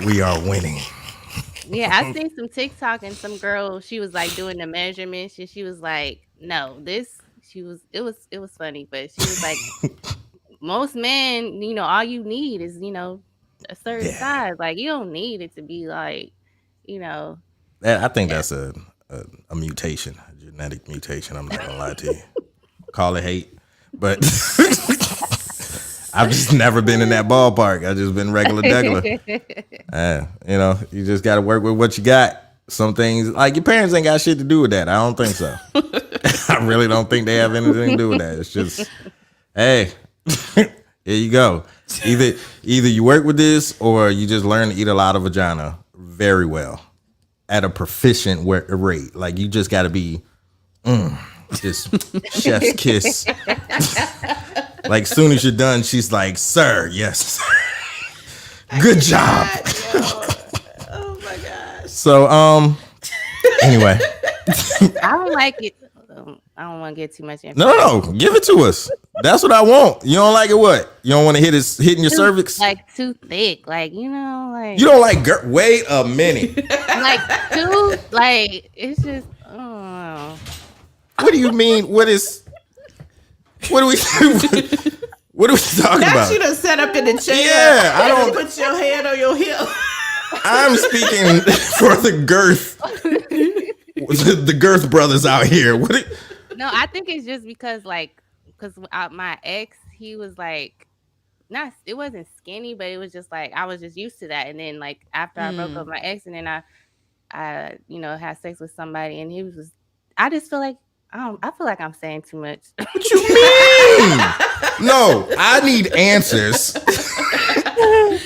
We are winning. yeah, I seen some TikTok and some girl. She was like doing the measurements, and she was like, "No, this." It was funny, but she was like, "Most men, all you need is, a certain size. Like you don't need it to be like, I think that's a mutation, a genetic mutation. I'm not gonna lie to you. Call it hate, but I've just never been in that ballpark. I've just been regular degular. You just got to work with what you got. Some things, like your parents ain't got shit to do with that. I don't think so. I really don't think they have anything to do with that. It's just, hey, here you go. Either you work with this or you just learn to eat a lot of vagina very well at a proficient rate. Like you just got to be just chef's kiss. Like soon as you're done, she's like, "Sir, yes, good job." Oh my gosh. So anyway, I don't like it. I don't want to get too much information. no, give it to us. That's what I want. You don't like it? What? You don't want to hitting your cervix? Like too thick, like like you don't like wait a minute. like too like it's just oh. What do you mean? What are we talking Now about? you done set up in the chair. Yeah, I don't. Put your hand on your hip. I'm speaking for the girth. The girth brothers out here. No, I think it's just because my ex, he was like, not, it wasn't skinny, but it was just like I was just used to that. And then like after I broke up with my ex, and then I had sex with somebody, and he was, I just feel like I feel like I'm saying too much. What you mean? No, I need answers, and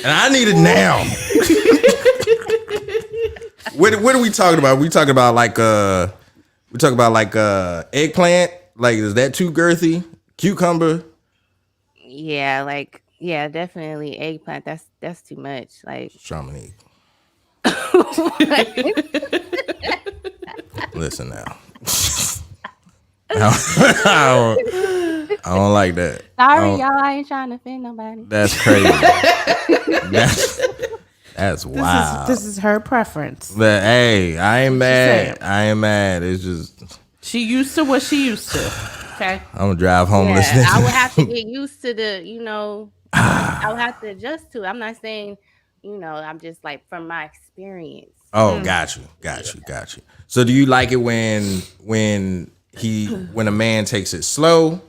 I need it now. What are we talking about? We talking about like eggplant? Like, is that too girthy? Cucumber? Yeah, definitely eggplant. That's too much. Like Sharmanique. Listen now. I don't like that. Sorry, y'all. I ain't trying to offend nobody. That's crazy. That's wild. This is her preference. But hey, I ain't mad. I ain't mad. It's just she used to what she used to. Okay. I'm gonna drive homeless. Yeah, I would have to get used to I would have to adjust to it. I'm not saying, I'm just like from my experience. Oh, got you. So do you like it when a man takes it slow,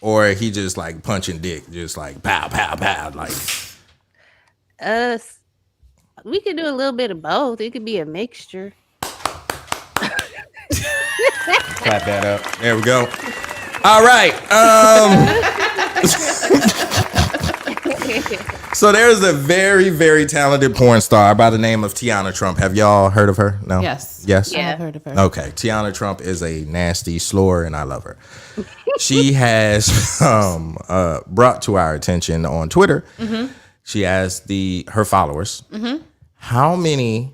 or he just like punching dick, just like pow, pow, pow, like? We could do a little bit of both. It could be a mixture. Clap that up. There we go. All right. So there's a very, very talented porn star by the name of Teanna Trump. Have y'all heard of her? No? Yes. Yes? Yeah. I've heard of her. Okay. Teanna Trump is a nasty slur, and I love her. She has brought to our attention on Twitter, she asked her followers, how many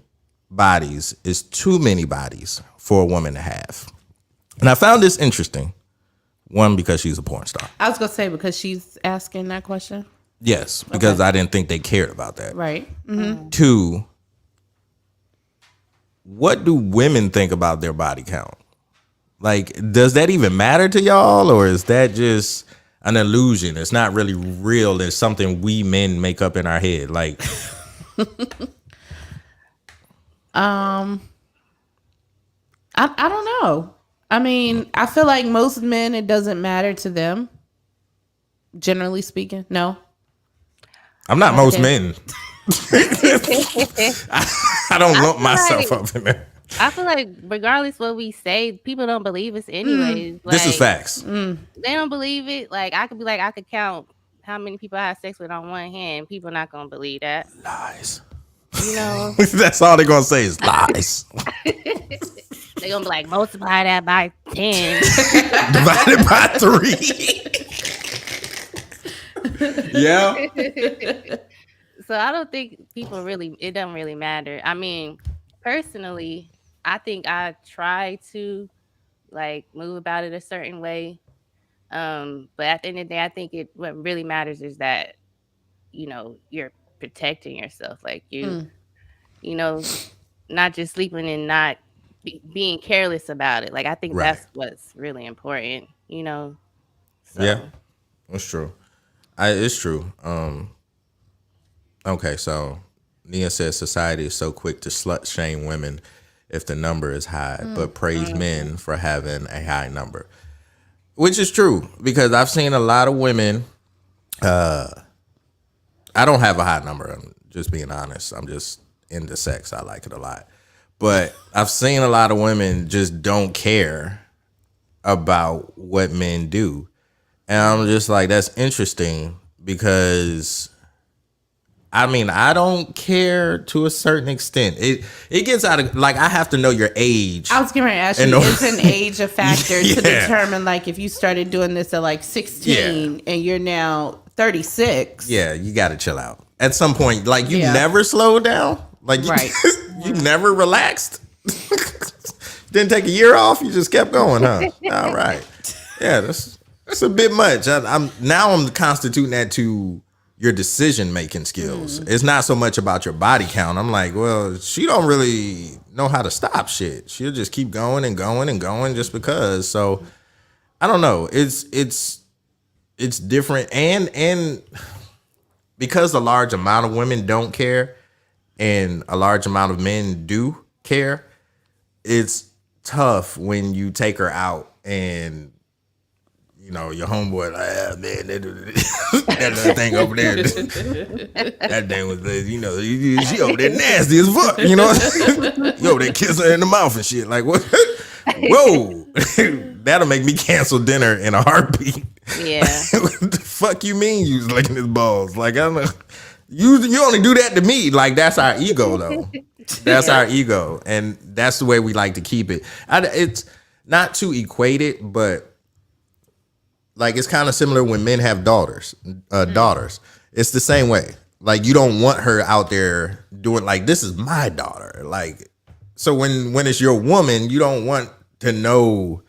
bodies is too many bodies for a woman to have? And I found this interesting. One, because she's a porn star. I was going to say because she's asking that question. Yes, because I didn't think they cared about that. Right. Mm-hmm. Two, what do women think about their body count? Like, does that even matter to y'all, or is that just an illusion? It's not really real. It's something we men make up in our head. Like, I don't know. I mean, I feel like most men, it doesn't matter to them. Generally speaking, no. I'm not most men. I don't lump myself up in there. I feel like regardless what we say, people don't believe us anyways. Like, This is facts. They don't believe it. Like I could count how many people I have sex with on one hand. People not gonna believe that. Lies. That's all they're gonna say is lies. They're gonna be like, multiply that by 10. Divided by 3. Yeah. So I don't think it doesn't really matter. I mean, personally, I think I try to like move about it a certain way. But at the end of the day, I think what really matters is that, you're protecting yourself. Like not just sleeping and not being careless about it. Like I think that's what's really important, So. Yeah, that's true. It's true. Okay, so Nia says society is so quick to slut shame women if the number is high, but praise men for having a high number, which is true because I've seen a lot of women. I don't have a high number. I'm just being honest. I'm just into sex. I like it a lot, but I've seen a lot of women just don't care about what men do. And I'm just like, that's interesting because, I mean, I don't care to a certain extent. It gets out of, like, I have to know your age. I was going to ask you, is an age a factor to determine, like, if you started doing this at, like, 16 and you're now 36? Yeah, you got to chill out. At some point, like, you never slowed down? Like, you never relaxed? Didn't take a year off? You just kept going, huh? All right. Yeah, that's a bit much. I'm constituting that to your decision making skills. It's not so much about your body count. I'm like, well, she don't really know how to stop shit. She'll just keep going and going and going just because. So I don't know. It's different, and because a large amount of women don't care and a large amount of men do care, it's tough when you take her out and you know, your homeboy, like, ah, man, that little thing over there, that thing was, you know, she over there nasty as fuck, you know? You over there kissing her in the mouth and shit. Like, what? Whoa. That'll make me cancel dinner in a heartbeat. Yeah. What the fuck you mean you was licking his balls? Like, I don't know. You only do that to me. Like, that's our ego, though. That's our ego. And that's the way we like to keep it. It's not to equate it, but like, it's kind of similar when men have daughters. It's the same way. Like, you don't want her out there doing, like, this is my daughter. Like, so when it's your woman, you don't want to know,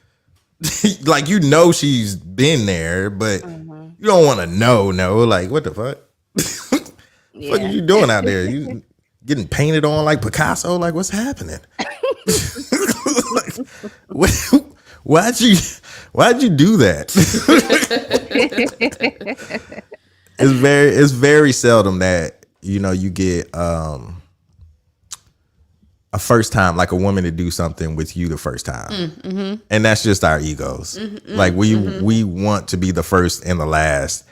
like, you know she's been there, but you don't want to know, like, what the fuck? What are you doing out there? You getting painted on like Picasso? Like, what's happening? Like, why'd you do that? It's very seldom that, you know, you get a first time, like a woman to do something with you the first time. And that's just our egos. Like, we want to be the first and the last,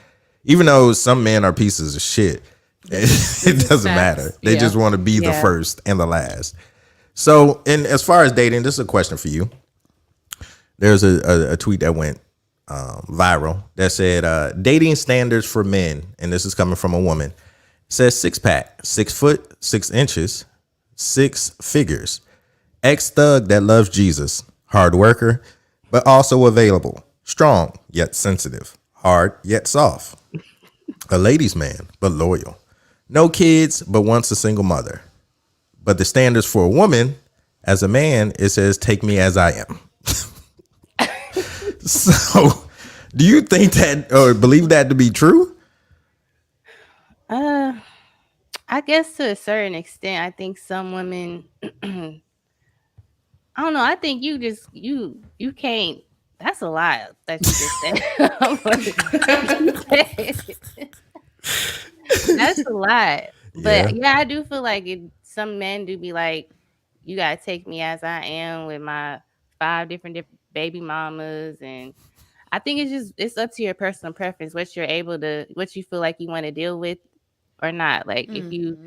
even though some men are pieces of shit. It doesn't matter. They just want to be the first and the last. So, and as far as dating, this is a question for you. There's a tweet that went viral that said, dating standards for men, and this is coming from a woman, says 6-pack, 6 foot, 6 inches, 6 figures, ex-thug that loves Jesus, hard worker, but also available, strong yet sensitive, hard yet soft, a ladies' man, but loyal, no kids, but wants a single mother. But the standards for a woman, as a man, it says, take me as I am. So, do you think that or believe that to be true? I guess to a certain extent. I think some women, I don't know. I think you can't. That's a lie that you just said. That's a lot. But yeah, I do feel like some men do be like, you gotta take me as I am with my 5 different baby mamas, and I think it's up to your personal preference what you feel like you want to deal with or not. Like, if you,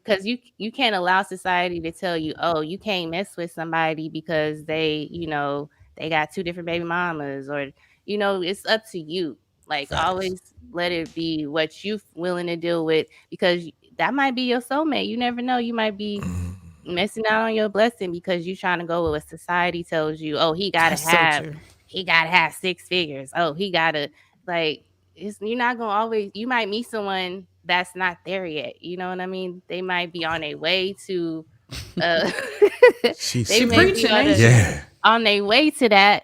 because you can't allow society to tell you, oh, you can't mess with somebody because they, you know, they got 2 different baby mamas, or, you know, it's up to you. Like, always let it be what you willing to deal with, because that might be your soulmate. You never know. You might be missing out on your blessing because you're trying to go with what society tells you. Oh, he gotta have 6 figures. Oh, he gotta, like, you're not gonna always. You might meet someone that's not there yet. You know what I mean? They might be on their way to. They may be on their way to that.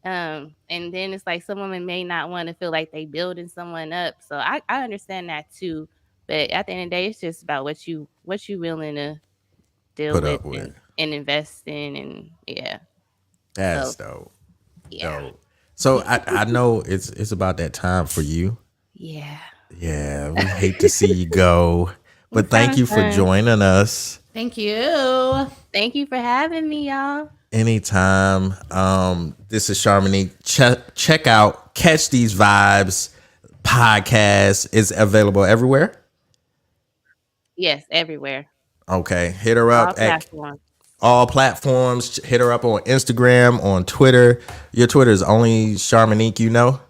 And then it's like some women may not want to feel like they building someone up. So I understand that too. But at the end of the day, it's just about what you willing to deal with and invest in, and That's dope. Dope. So I know it's about that time for you. Yeah. Yeah, we hate to see you go. But thank you for joining us. Thank you. Thank you for having me, y'all. Anytime. This is Sharmanique. Check out Catch These Vibes podcast. Is available everywhere. Yes, everywhere. Okay, hit her up at all platforms. Hit her up on Instagram, on Twitter. Your Twitter is only Sharmanique, you know?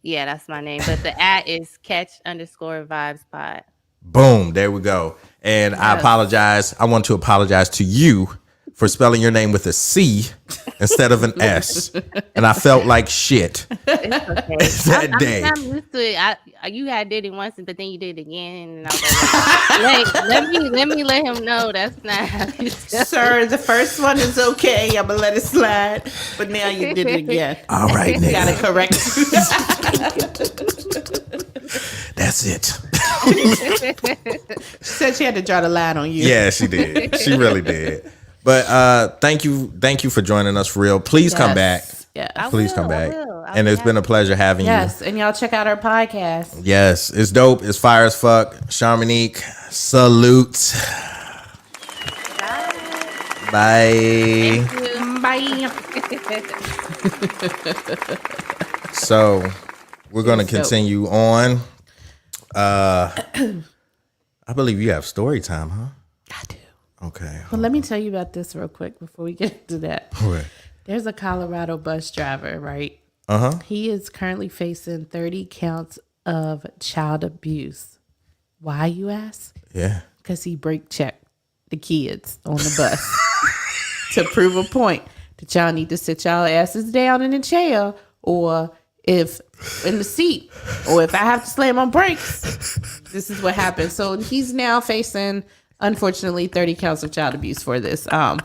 Yeah, that's my name. But the @ is catch_vibes_pod. Boom, there we go. And I apologize. I want to apologize to you for spelling your name with a C instead of an S. And I felt like shit that day. I'm used to it. You had did it once, but then you did it again. And I was like, let him know that's not how you spell. Sir, the first one is okay. I'm going to let it slide. But now you did it again. All right, nigga. Got to correct That's it. She said she had to draw the line on you. Yeah, she did. She really did. But thank you for joining us for real. Please come back. Yeah, please come back. And it's been a pleasure having you. Yes, and y'all check out our podcast. Yes, it's dope. It's fire as fuck. Sharmanique, salute. Bye. Bye. So we're going to It was dope. continue on. I believe you have story time, huh? I do. Okay. Well, let me tell you about this real quick before we get into that. What? There's a Colorado bus driver, right? Uh-huh. He is currently facing 30 counts of child abuse. Why, you ask? Yeah. Because he brake checked the kids on the bus to prove a point that y'all need to sit y'all asses down in the chair, or if in the seat, or if I have to slam on brakes, this is what happens. So he's now facing, unfortunately, 30 counts of child abuse for this. A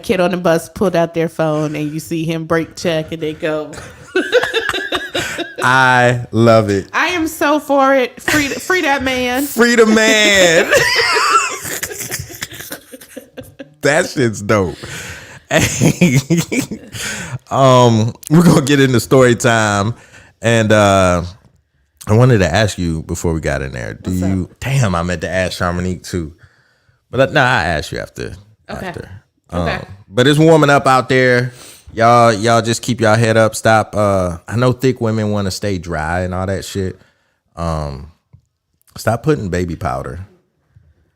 kid on the bus pulled out their phone and you see him brake check and they go. I love it. I am so for it. Free that man. Free the man. That shit's dope. Hey, we're gonna get into story time, and I wanted to ask you before we got in there. Damn, I meant to ask Sharmanique too, but no, I asked you after. Okay. After. Okay. But it's warming up out there. Y'all just keep y'all head up. Stop. I know thick women want to stay dry and all that shit. Stop putting baby powder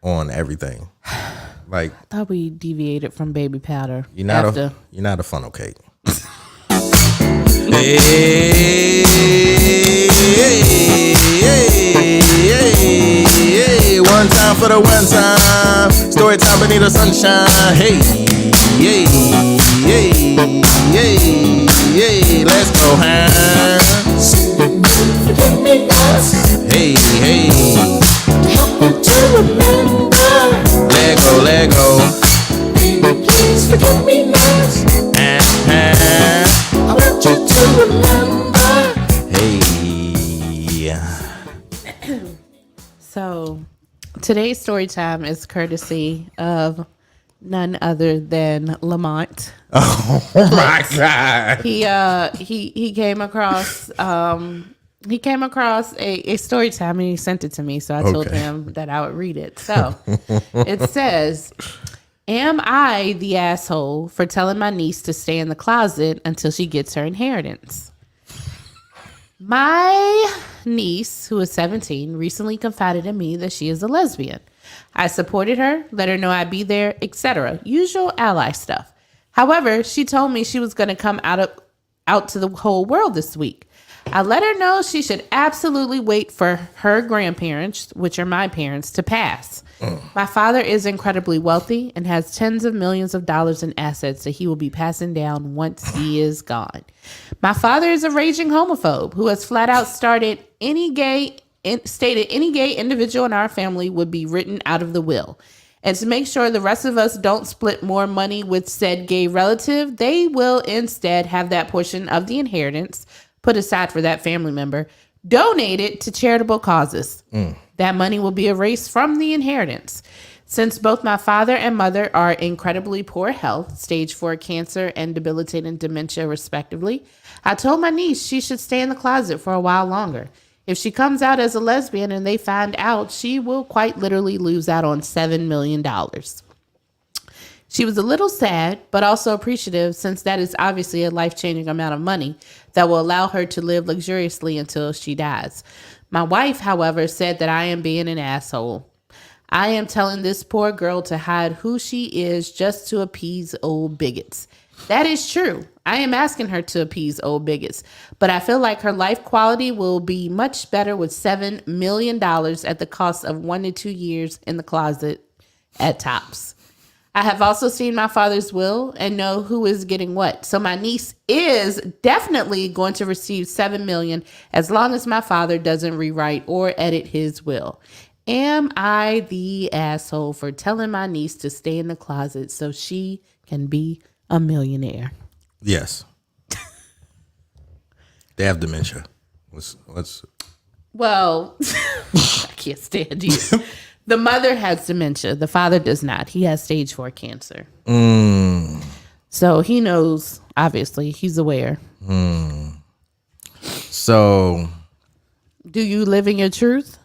on everything. Like, I thought we deviated from baby powder. you're not a funnel cake. Hey, one time for the one time. Story time, Bonitasunshine. Hey, let's go, huh? Hey, let go. Please forgive me now. I want you to remember. Hey. So today's story time is courtesy of none other than Lamont. Oh my God. He came across a story time and he sent it to me, so I told him that I would read it. So it says, am I the asshole for telling my niece to stay in the closet until she gets her inheritance? My niece, who is 17, recently confided in me that she is a lesbian. I supported her, let her know I'd be there, etc. Usual ally stuff. However, she told me she was going to come out to the whole world this week. I let her know she should absolutely wait for her grandparents, which are my parents, to pass. My father is incredibly wealthy and has tens of millions of dollars in assets that he will be passing down once he is gone. My father is a raging homophobe who has flat out stated any gay individual in our family would be written out of the will. And to make sure the rest of us don't split more money with said gay relative, they will instead have that portion of the inheritance put aside for that family member, donated to charitable causes. That money will be erased from the inheritance. Since both my father and mother are incredibly poor health, stage 4 cancer and debilitating dementia respectively, I told my niece she should stay in the closet for a while longer. If she comes out as a lesbian and they find out, she will quite literally lose out on $7 million. She was a little sad, but also appreciative, since that is obviously a life-changing amount of money that will allow her to live luxuriously until she dies. My wife, however, said that I am being an asshole. I am telling this poor girl to hide who she is just to appease old bigots. That is true. I am asking her to appease old bigots, but I feel like her life quality will be much better with $7 million at the cost of 1 to 2 years in the closet at tops. I have also seen my father's will and know who is getting what. So my niece is definitely going to receive $7 million as long as my father doesn't rewrite or edit his will. Am I the asshole for telling my niece to stay in the closet so she can be a millionaire? Yes. They have dementia. What's Well, I can't stand you. The mother has dementia. The father does not. He has stage 4 cancer. So he knows, obviously. He's aware. So, do you live in your truth?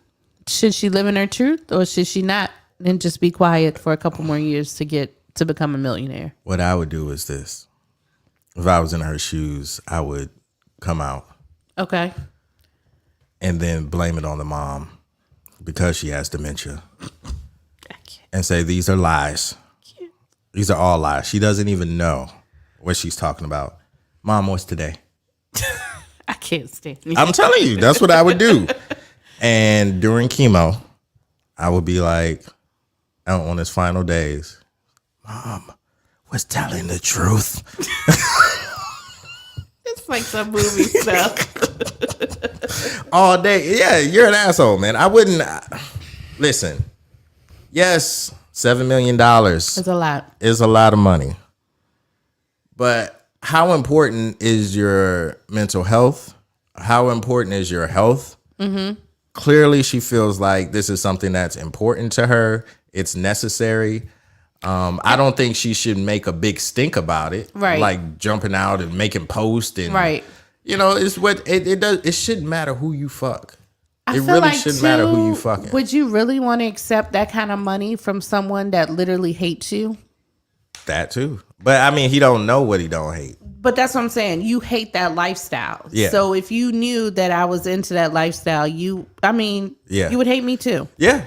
Should she live in her truth, or should she not and just be quiet for a couple more years to become a millionaire? what I would do is this. If I was in her shoes, I would come out. Okay. and then blame it on the mom because she has dementia and say these are lies. These are all lies. She doesn't even know what she's talking about. Mom, what's today? I can't stand it. I'm telling you, that's what I would do. And during chemo, I would be like, on his final days, Mom was telling the truth. It's like some movie stuff. All day. Yeah, you're an asshole, man. I wouldn't. Listen, yes, $7 million It's a lot. is a lot of money. But how important is your mental health? How important is your health? Mm-hmm. Clearly, she feels like this is something that's important to her. It's necessary. I don't think she should make a big stink about it. Right. Like jumping out and making posts and Right. You know, it's what it does. It shouldn't matter who you fuck. I It feel really like, shouldn't matter who you too, fucking. Would you really want to accept that kind of money from someone that literally hates you? That too. But I mean, he don't know what he don't hate. But that's what I'm saying. You hate that lifestyle. Yeah. So if you knew that I was into that lifestyle, Yeah. you would hate me too. Yeah.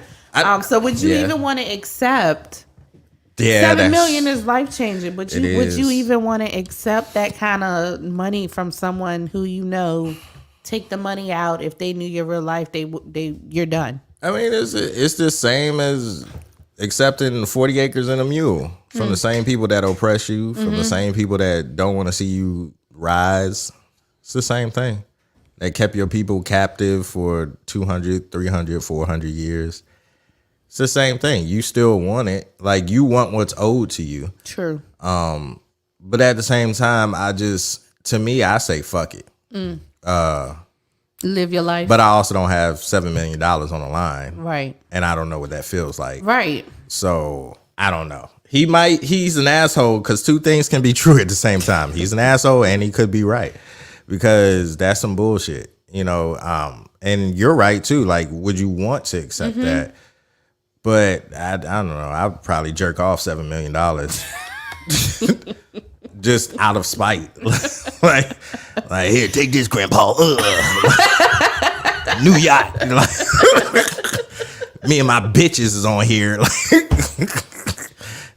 So would you yeah. even want to accept? Yeah, $7 million is life changing, but It would you is. even want to accept that kind of money from someone who you know take the money out if they knew your real life? You're done. I mean, it's the same as accepting 40 acres and a mule from the same people that oppress you, from the same people that don't want to see you rise. It's the same thing. That kept your people captive for 200, 300, 400 years. It's the same thing. You still want it. Like, you want what's owed to you. True. But at the same time, I say fuck it. Live your life. But I also don't have $7 million on the line. Right. And I don't know what that feels like. Right. So I don't know. He's an asshole because two things can be true at the same time. He's an asshole and he could be right because that's some bullshit, you know? And you're right too. Like, would you want to accept that? But I don't know. I'd probably jerk off $7 million just out of spite. like here, take this, Grandpa. New yacht. Me and my bitches is on here,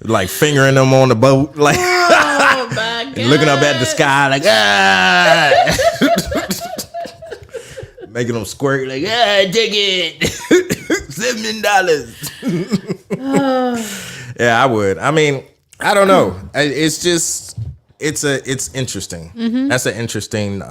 like fingering them on the boat, like Oh my God. looking up at the sky, like making them squirt, like take it, $7 million. Yeah, I would. I mean, I don't know. It's just it's interesting. That's an interesting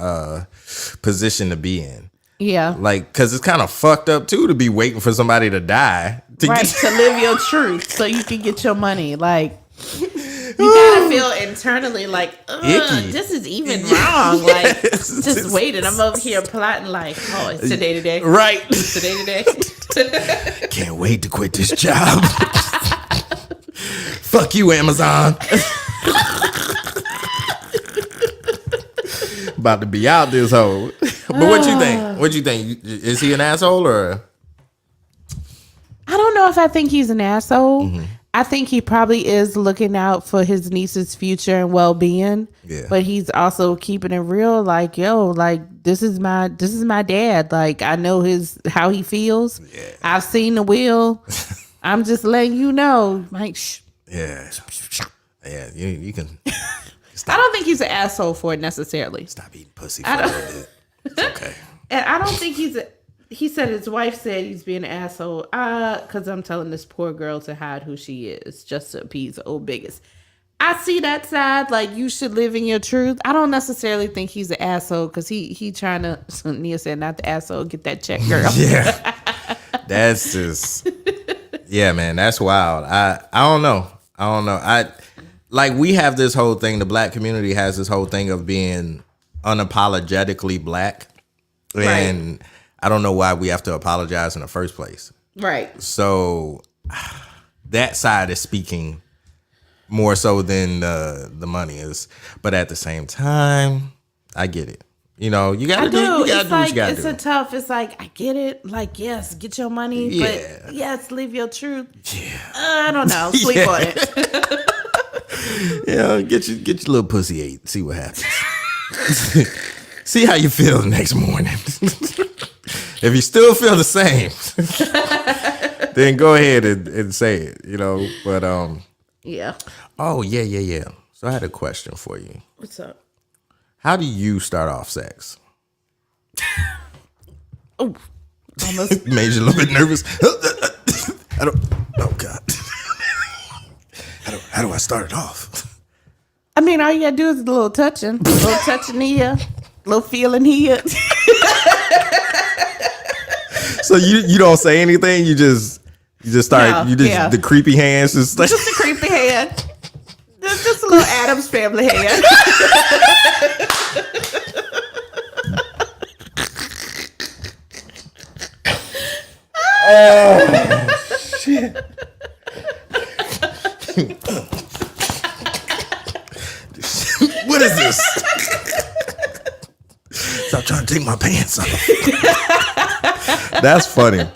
position to be in. Yeah. Like, cause it's kind of fucked up too to be waiting for somebody to die to Right. get. To live your truth so you can get your money. Like, you gotta feel internally like, Icky. this is even wrong. Like, Yes. just waiting. I'm over here plotting like, oh, it's today. Right. Today. Can't wait to quit this job. Fuck you, Amazon. About to be out this hole. But what you think? What you think? Is he an asshole or? I don't know if I think he's an asshole. Mm-hmm. I think he probably is looking out for his niece's future and well-being. Yeah. But he's also keeping it real. Like, yo, like this is my dad. Like, I know how he feels. Yeah. I've seen the will. I'm just letting you know. Like, shh. Yeah. Yeah. You can I don't think he's an asshole for it necessarily. stop eating pussy for a little bit. It's okay. And I don't think he said his wife said he's being an asshole because I'm telling this poor girl to hide who she is just to appease the old biggest. I see that side, like you should live in your truth. I don't necessarily think he's an asshole because he trying to, Nia said, not the asshole, get that check, girl. Yeah. That's just, yeah, man, that's wild. I don't know. We have this whole thing, the black community has this whole thing of being unapologetically black. And Right. I don't know why we have to apologize in the first place. Right. So that side is speaking more so than the money is. But at the same time, I get it. You know, you gotta do what you gotta It's do. it's like, I get it. Like, yes, get your money, Yeah. but yes, live your truth. Yeah. I don't know. Sleep Yeah. on it. Yeah, get your little pussy ate. See what happens. See how you feel the next morning. If you still feel the same, then go ahead and say it, you know. But Yeah. oh yeah. So I had a question for you. What's up? How do you start off sex? Oh, almost. Made you a little bit nervous. I don't. Oh God. How do I start it off? I mean, all you gotta do is a little touching here, a little feeling here. So you don't say anything. You just start. No, yeah. The creepy hands. Just Just a creepy hand. Just a little Addams Family hand. Shit. What is this? Stop trying to take my pants off. That's funny.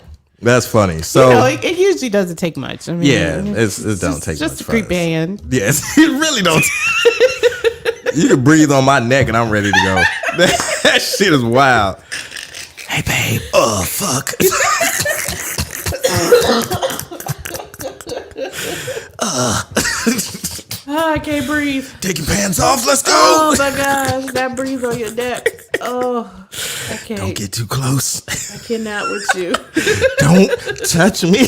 So You know, it usually doesn't take much. I mean, yeah, it don't take just much. a creepy hand. Yes, it really don't. You can breathe on my neck and I'm ready to go. That shit is wild. Hey babe. Oh fuck. I can't breathe. Take your pants off. Let's go. Oh my gosh, that breathe on your neck. Oh, I can't. Don't get too close. I cannot with you. Don't touch me.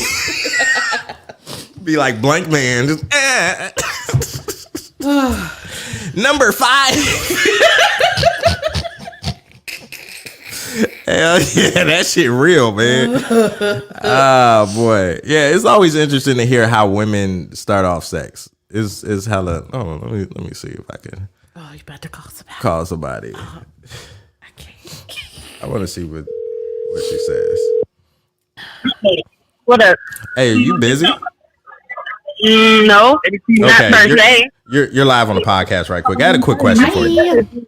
Be like blank man. Just, Number 5. Hell yeah, that shit real, man. Oh boy. Yeah, it's always interesting to hear how women start off sex. Is hella. Oh, let me see if I can Oh, you about to call somebody? call somebody. I can't. I want to see what she says. What up? Hey, are you busy? No, not per se. You're live on the podcast right quick. I had a quick question for you.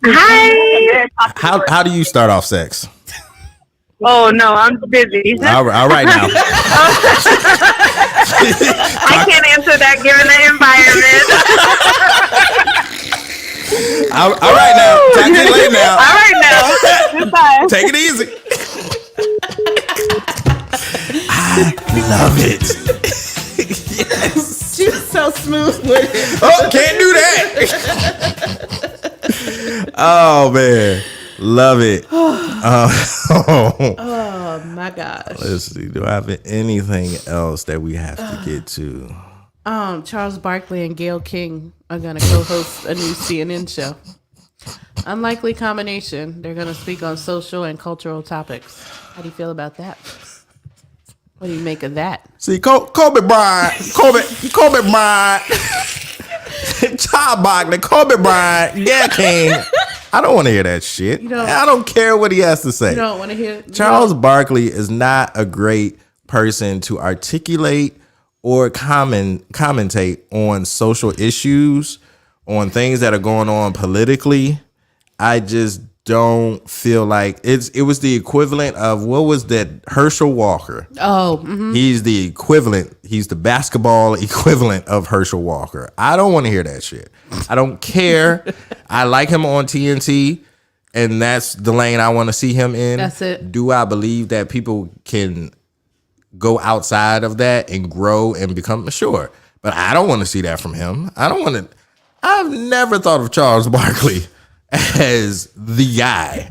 Hi. How do you start off sex? Oh no, I'm busy. All right now. I can't answer that given the environment. All right now. Talk to you later now. All right now. Goodbye. Take it easy. I love it. Yes. She was so smooth with it. Oh, can't do that. Oh man, love it. Oh my gosh. Let's see. Do I have anything else that we have to get to? Charles Barkley and Gayle King are gonna co-host a new CNN show. Unlikely combination. They're gonna speak on social and cultural topics. How do you feel about that? What do you make of that? See, Kobe Bryant, Kobe Bryant, Charles Barkley, Kobe Bryant, yeah, King. I don't want to hear that shit. I don't care what he has to say. You don't want to hear Charles Barkley is not a great person to articulate or commentate on social issues, on things that are going on politically. I just don't feel like it was the equivalent of what was that Herschel Walker. Oh, He's the equivalent. He's the basketball equivalent of Herschel Walker. I don't want to hear that shit. I don't care. I like him on TNT, and that's the lane I want to see him in. That's it. Do I believe that people can go outside of that and grow and become mature? But I don't want to see that from him. I've never thought of Charles Barkley as the guy.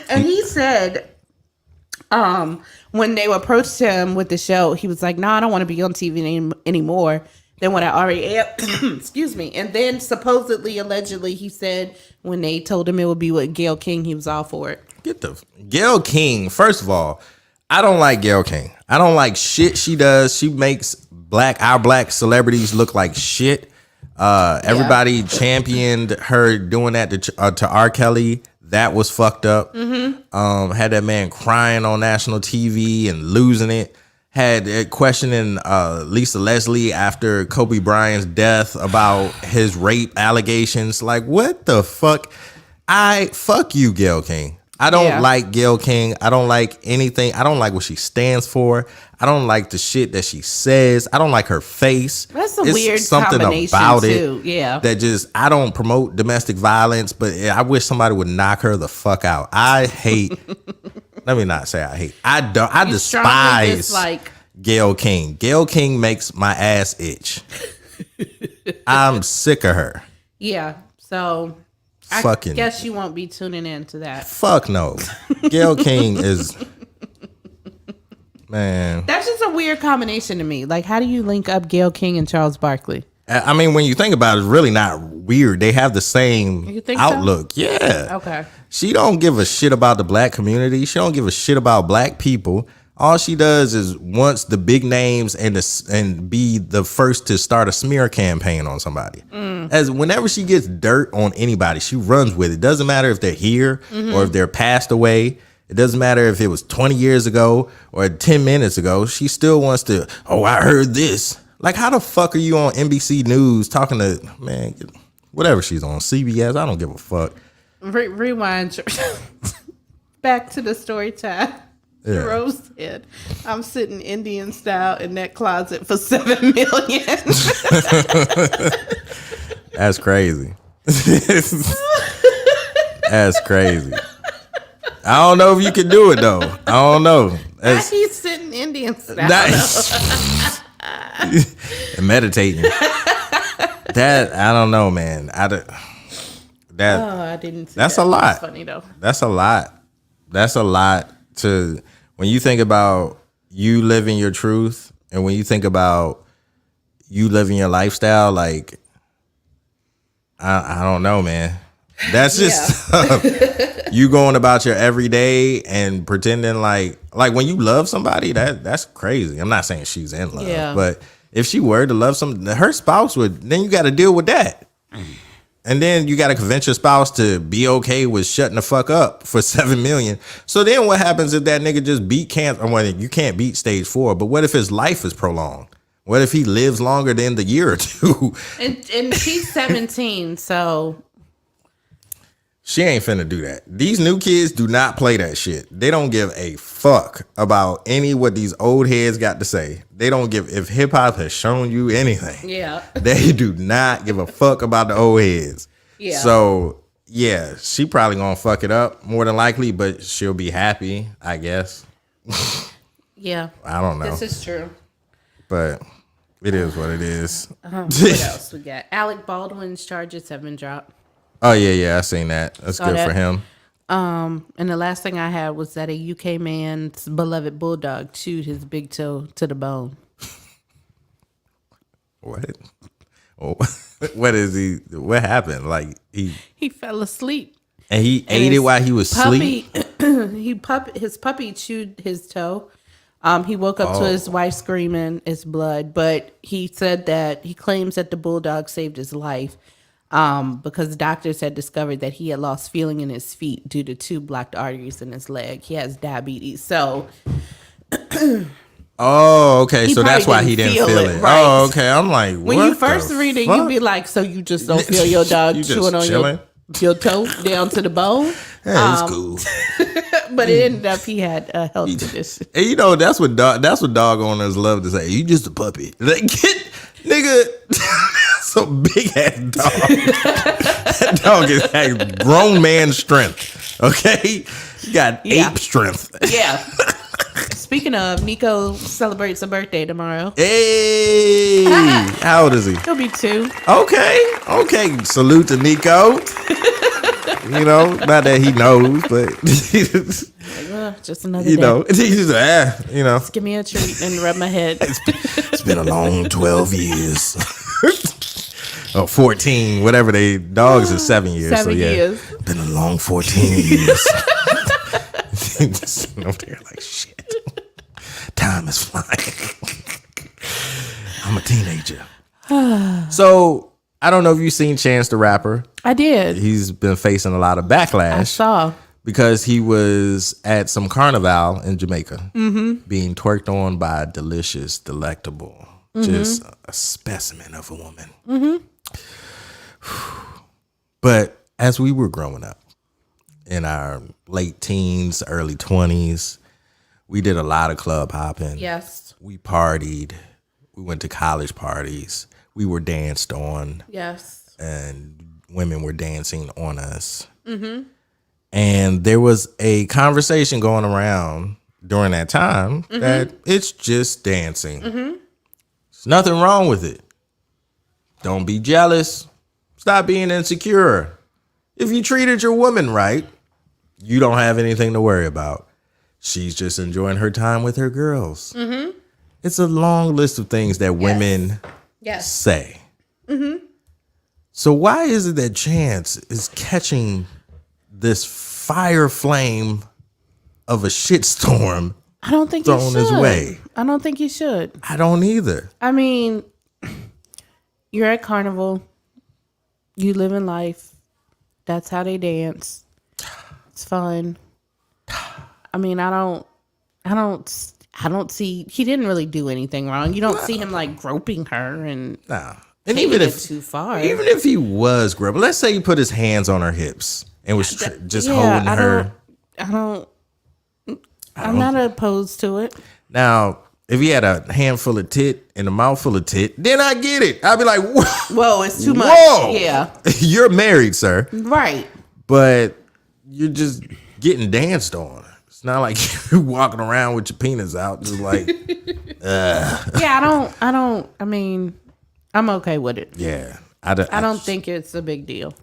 and he said, when they approached him with the show, he was like, "No, I don't want to be on TV anymore than what I already am." Excuse me. And then supposedly, allegedly, he said when they told him it would be with Gayle King, he was all for it. Gayle King. First of all, I don't like Gayle King. I don't like shit she does. She makes our black celebrities look like shit. Everybody championed her doing that to R. Kelly. That was fucked up. Had that man crying on national TV and losing it. Had questioning Lisa Leslie after Kobe Bryant's death about his rape allegations. Like, what the fuck? Fuck you, Gayle King. I don't like Gayle King. I don't like anything. I don't like what she stands for. I don't like the shit that she says. I don't like her face. That's a weird combination too. Yeah. That just, I don't promote domestic violence, but I wish somebody would knock her the fuck out. I hate, let me not say I hate. I despise Gayle King. Gayle King makes my ass itch. I'm sick of her. Yeah. So I guess you won't be tuning in to that. Fuck no. Gayle King is, man. That's just a weird combination to me. Like, how do you link up Gayle King and Charles Barkley? I mean, when you think about it, it's really not weird. They have the same outlook. So? Yeah. Okay. She don't give a shit about the black community. She don't give a shit about black people. All she does is wants the big names and be the first to start a smear campaign on somebody. As whenever she gets dirt on anybody, she runs with it. Doesn't matter if they're here or if they're passed away. It doesn't matter if it was 20 years ago or 10 minutes ago. She still wants to, oh, I heard this. Like, how the fuck are you on NBC News talking to, man, whatever she's on, CBS? I don't give a fuck. Rewind. Back to the story time. Yeah. Rose said, I'm sitting Indian style in that closet for $7 million. That's crazy. That's crazy. I don't know if you can do it though. I don't know. He's sitting Indian style. And meditating. That, I don't know, man. I didn't see that's that. A lot. That's funny though. That's a lot. That's a lot to, when you think about you living your truth and when you think about you living your lifestyle, like, I don't know, man. That's just you going about your everyday and pretending like when you love somebody, that's crazy. I'm not saying she's in love, but if she were to love her spouse would, then you got to deal with that. And then you got to convince your spouse to be okay with shutting the fuck up for $7 million. So then what happens if that nigga just beat cancer? Well, you can't beat stage 4, but what if his life is prolonged? What if he lives longer than the year or two? And she's 17, so she ain't finna do that. These new kids do not play that shit. They don't give a fuck about what these old heads got to say. They don't give, if hip hop has shown you anything. Yeah. They do not give a fuck about the old heads. Yeah. So yeah, she probably gonna fuck it up more than likely, but she'll be happy, I guess. Yeah. I don't know. This is true. But it is what it is. What else we got? Alec Baldwin's charges have been dropped. Oh yeah, I seen that. That's good for him. And the last thing I had was that a UK man's beloved bulldog chewed his big toe to the bone. What? Oh, what is he? What happened? Like he fell asleep and he ate it while he was asleep. His puppy chewed his toe. He woke up to his wife screaming, "It's blood!" But he said that he claims that the bulldog saved his life. Because doctors had discovered that he had lost feeling in his feet due to 2 blocked arteries in his leg. He has diabetes, so. Oh, okay. So that's why he didn't feel it. Right. Oh, okay. I'm like, when you first read it, you'd be like, so you just don't feel your dog chewing on your toe down to the bone? Yeah, it's cool. But it ended up he had a health condition. And you know, that's what dog owners love to say. You just a puppy. Like, nigga. Some big ass dog. That dog has grown man strength. Okay, you got ape strength. Yeah. Speaking of, Nico celebrates a birthday tomorrow. Hey, how old is he? He'll be 2. Okay. Salute to Nico. You know, not that he knows, but just another day. You know, he's just, you know. Just give me a treat and rub my head. It's been a long 12 years. Or 14, whatever dogs is 7 years. 7 years. Been a long 14 years. Just over there like, shit. Time is flying. I'm a teenager. So, I don't know if you've seen Chance the Rapper. I did. He's been facing a lot of backlash. I saw. Because he was at some carnival in Jamaica being twerked on by a delicious, delectable, just a specimen of a woman. But as we were growing up, in our late teens, early 20s. We did a lot of club hopping. Yes. We partied. We went to college parties. We were danced on. Yes. And women were dancing on us. Mm-hmm. And there was a conversation going around during that time that it's just dancing. Mm-hmm. There's nothing wrong with it. Don't be jealous. Stop being insecure. If you treated your woman right, you don't have anything to worry about. She's just enjoying her time with her girls. Mm-hmm. It's a long list of things that women say. Mm-hmm. So why is it that Chance is catching this fire flame of a shitstorm I don't think he thrown should. his way? I don't think he should. I don't either. I mean, you're at Carnival. You live in life. That's how they dance. It's fun. I mean, I don't see, he didn't really do anything wrong. You don't see him like groping her and And even if too far. even if he was groping, let's say he put his hands on her hips and was just holding her. I'm not opposed to it. Now, if he had a handful of tit and a mouthful of tit, then I get it. I'd be like, Whoa, it's too much. whoa, Yeah. You're married, sir. Right. But you're just getting danced on. It's not like you're walking around with your penis out, just like, Yeah, I mean, I'm okay with it. yeah. I don't think it's a big deal.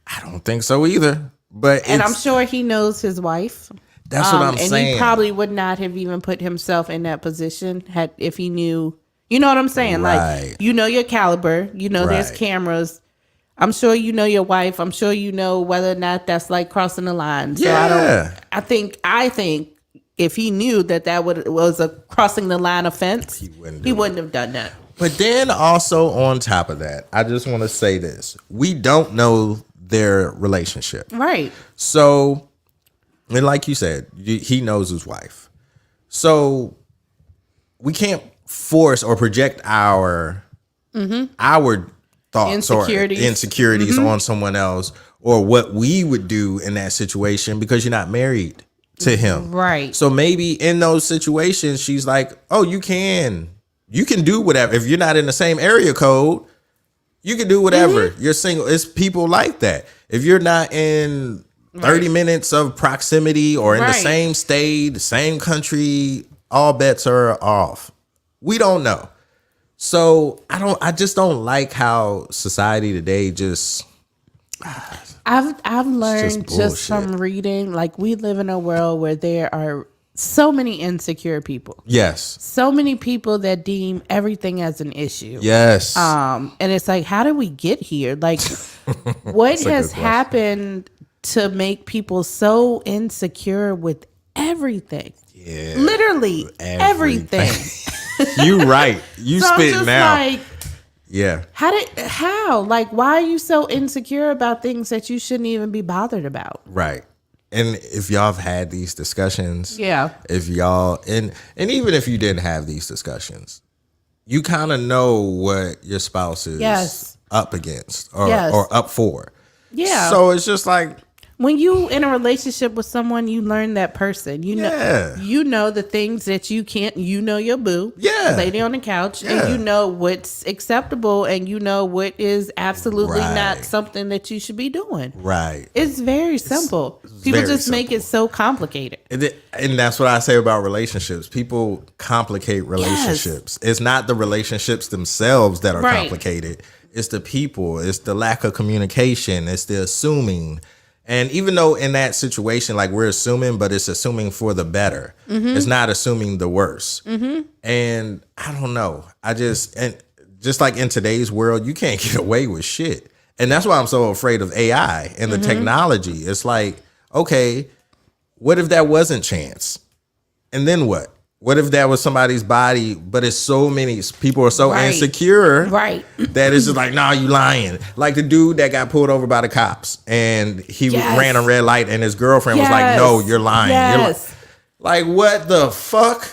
I don't think so either. But And I'm sure he knows his wife. That's what I'm saying. And he probably would not have even put himself in that position if he knew. You know what I'm saying? Right. Like, you know your caliber. You know there's Right. cameras. I'm sure you know your wife. I'm sure you know whether or not that's like crossing the line. So Yeah. I think if he knew that was a crossing the line offense, he wouldn't have done that. But then also on top of that, I just want to say this. We don't know their relationship. Right. So, and like you said, he knows his wife. So we can't force or project our thoughts Insecurities. or insecurities on someone else or what we would do in that situation because you're not married to him. Right. So maybe in those situations, she's like, oh, you can do whatever. If you're not in the same area code, you can do whatever. You're single. It's people like that. If you're not in 30 minutes of proximity or in the same state, the same country, all bets are off. We don't know. So I just don't like how society today just I've learned just from bullshit. reading, like we live in a world where there are so many insecure people. Yes. So many people that deem everything as an issue. Yes. And it's like, how did we get here? Like, what That's a has good question. happened to make people so insecure with everything? Yeah. Literally everything. You right. You So I'm spit just now. like, Yeah. how? Like, why are you so insecure about things that you shouldn't even be bothered about? Right. And if y'all have had these discussions, Yeah. if y'all and even if you didn't have these discussions, you kind of know what your spouse is Yes. up against or Yes. or up for. Yeah. So it's just like, When you in a relationship with someone, you learn that person. Yeah. You know the things that you can't. You know your boo, Yeah. lady on the couch, Yeah. and you know what's acceptable, and you know what is absolutely Right. not something that you should be doing. right. It's very simple. People very just make it so complicated. And that's what I say about relationships. People complicate relationships. It's not the relationships themselves that are Right. complicated. It's the people. It's the lack of communication. It's the assuming. And even though in that situation, like we're assuming, but it's assuming for the better. It's not assuming the worse. And I don't know. And just like in today's world, you can't get away with shit. And that's why I'm so afraid of AI and the technology. It's like, okay, what if that wasn't Chance? And then what? What if that was somebody's body, but it's so many people are so Right. insecure Right. that it's just like, nah, you lying. Like the dude that got pulled over by the cops and he Yes. ran a red light and his girlfriend was like, no, you're lying. Yes. Like, what the fuck?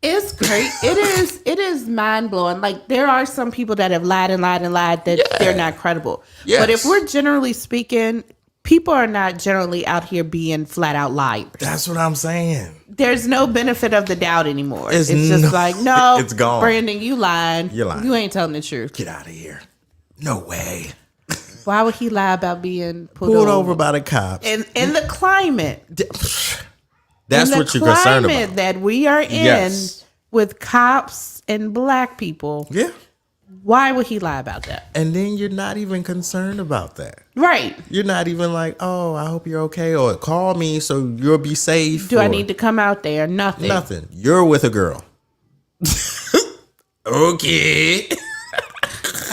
It's great. It is mind blowing. Like there are some people that have lied and lied and lied that they're not credible. Yes. But if we're generally speaking, people are not generally out here being flat out liars. That's what I'm saying. There's no benefit of the doubt anymore. It's It's just no- like, no, it's gone. Brandon, you lying. You're lying. You ain't telling the truth. Get out of here. No way. Why would he lie about being Pulled over by the cops. in the climate? That's in the what you're concerned climate about. that we are in Yes. with cops and black people. Yeah. Why would he lie about that? And then you're not even concerned about that. Right. You're not even like, oh, I hope you're okay, or call me so you'll be safe. Do I or need to come out there? Nothing. Nothing. You're with a girl. Okay.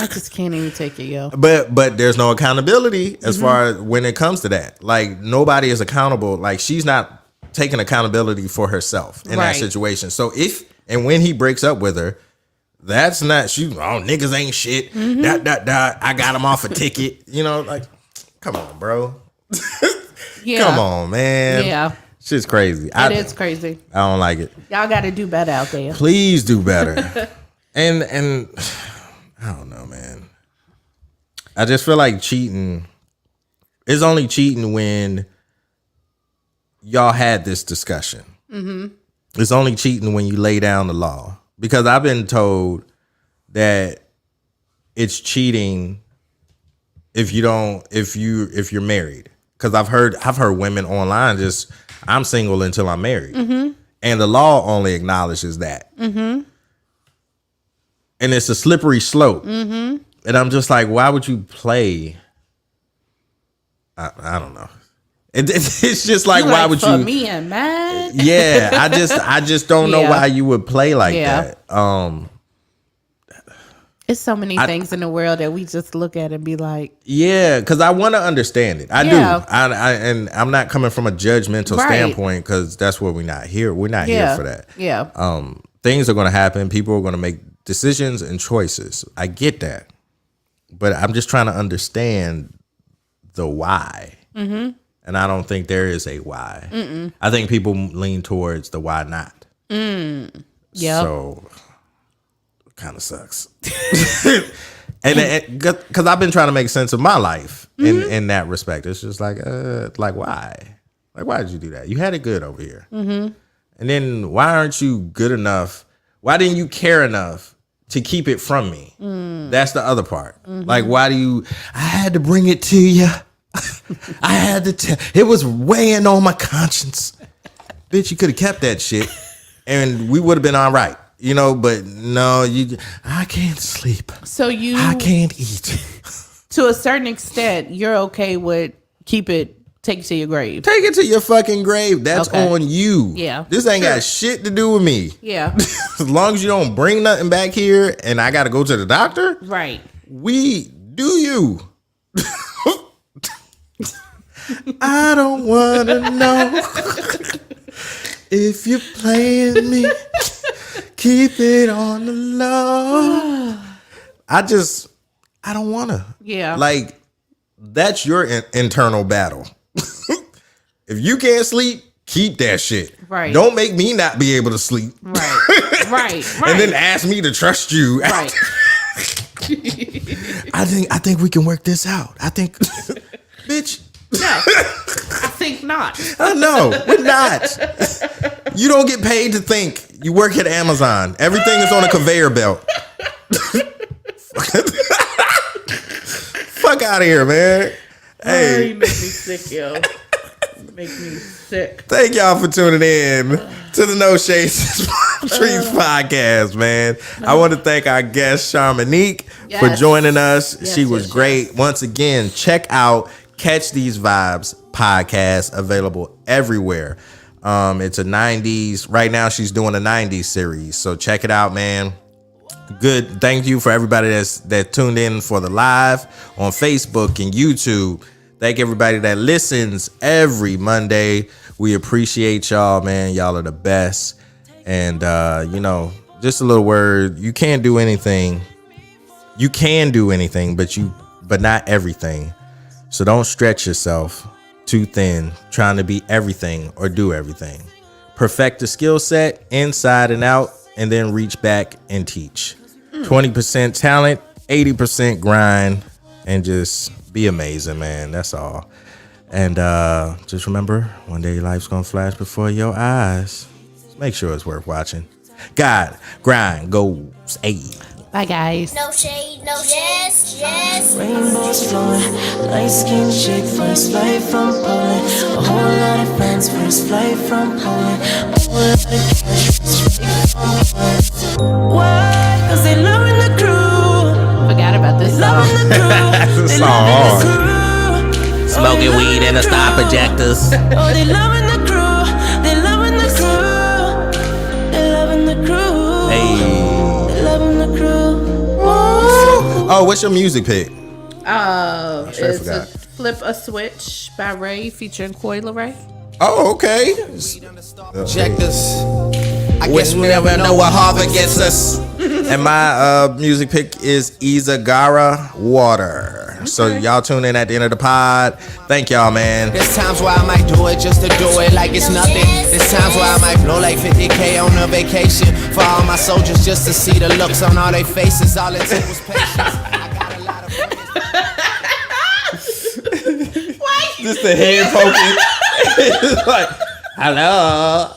I just can't even take it, yo. But there's no accountability as far as when it comes to that. Like, nobody is accountable. Like, she's not taking accountability for herself in Right. that situation. So if and when he breaks up with her, that's not she. Oh, niggas ain't shit. I got him off a ticket. You know, like, come on, bro. Yeah. Come on, man. Yeah. Shit's crazy. It is crazy. I don't like it. Y'all got to do better out there. Please do better. and I don't know, man. I just feel like cheating is only cheating when y'all had this discussion. It's only cheating when you lay down the law. Because I've been told that it's cheating if you're married. Because I've heard women online just, I'm single until I'm married. And the law only acknowledges that. And it's a slippery slope. And I'm just like, why would you play? I don't know. It's just like, why would for you? me and mine? Yeah, I just don't know Yeah. why you would play like Yeah. that. It's so many things in the world that we just look at and be like, Yeah, because I want to understand it. I Yeah. do. And I'm not coming from a judgmental Right. standpoint, because that's what we're not here. We're not here for that. Yeah. Things are going to happen. People are going to make decisions and choices. I get that. But I'm just trying to understand the why. And I don't think there is a why. I think people lean towards the why not. Yep. So, kind of sucks. And because I've been trying to make sense of my life in that respect. It's just like why? Like, why did you do that? You had it good over here. And then why aren't you good enough? Why didn't you care enough to keep it from me? That's the other part. Like, why do you? I had to bring it to you. I had to tell. It was weighing on my conscience. Bitch, you could have kept that shit, and we would have been all right. You know, but no, I can't sleep. So I can't eat. to a certain extent, you're okay with take it to your grave. Take it to your fucking grave. That's Okay. on you. Yeah. This ain't got shit to do with me. Yeah. As long as you don't bring nothing back here and I got to go to the doctor, Right. we do you. I don't want to know if you're playing me. Keep it on the low. I don't want to. Yeah. Like, that's your internal battle. If you can't sleep, keep that shit. Right. Don't make me not be able to sleep. Right. Right. And then ask me to trust you. Right. I think we can work this out. I think, bitch. No, I think not. I know, we're not. You don't get paid to think. You work at Amazon. Everything is on a conveyor belt. Fuck out of here, man. Hey, you make me sick, yo. You make me sick. thank y'all for tuning in to the No Shades Trees podcast, man. I want to thank our guest, Sharmanique, for Yes. joining us. Yes, She was yes, great. Once again, check out Catch These Vibes podcast, available everywhere. It's a 90s. Right now, she's doing a 90s series. So check it out, man. Good. Thank you for everybody that tuned in for the live on Facebook and YouTube. Thank everybody that listens every Monday. We appreciate y'all, man. Y'all are the best. And, just a little word. You can't do anything. You can do anything, but not everything. So don't stretch yourself too thin trying to be everything or do everything. Perfect the skill set inside and out, and then reach back and teach. 20% talent, 80% grind, and just be amazing, man. That's all. And just remember, one day life's gonna flash before your eyes. Make sure it's worth watching. God, grind, goals, ayy. Bye, guys. No shade, no shade. Yes. Rainbows flowing, light skinned chick, first flight from Poland. A whole lot of friends, first flight from Poland. A whole lot of cash, first flight from Poland. Why? Cause they loving the crew. Forgot about this song. Loving the crew. This They song loving the hard. crew. Smoking weed in the star projectors. Oh, they loving the crew. They loving the crew. They loving the crew. Hey. They loving the crew. Oh, what's your music pick? sure It's forgot. Flip a Switch by Ray featuring Coi Leray. Oh, okay. Projectors. I We guess we never know what Harvard gets us. And my music pick is Izagara Water. So y'all tune in at the end of the pod. Thank y'all, man. There's times where I might do it just to do it like it's nothing. There's times where I might blow like 50K on a vacation. For all my soldiers just to see the looks on all their faces. All it took was patience. I got a lot of Just the head poking. It's like, hello.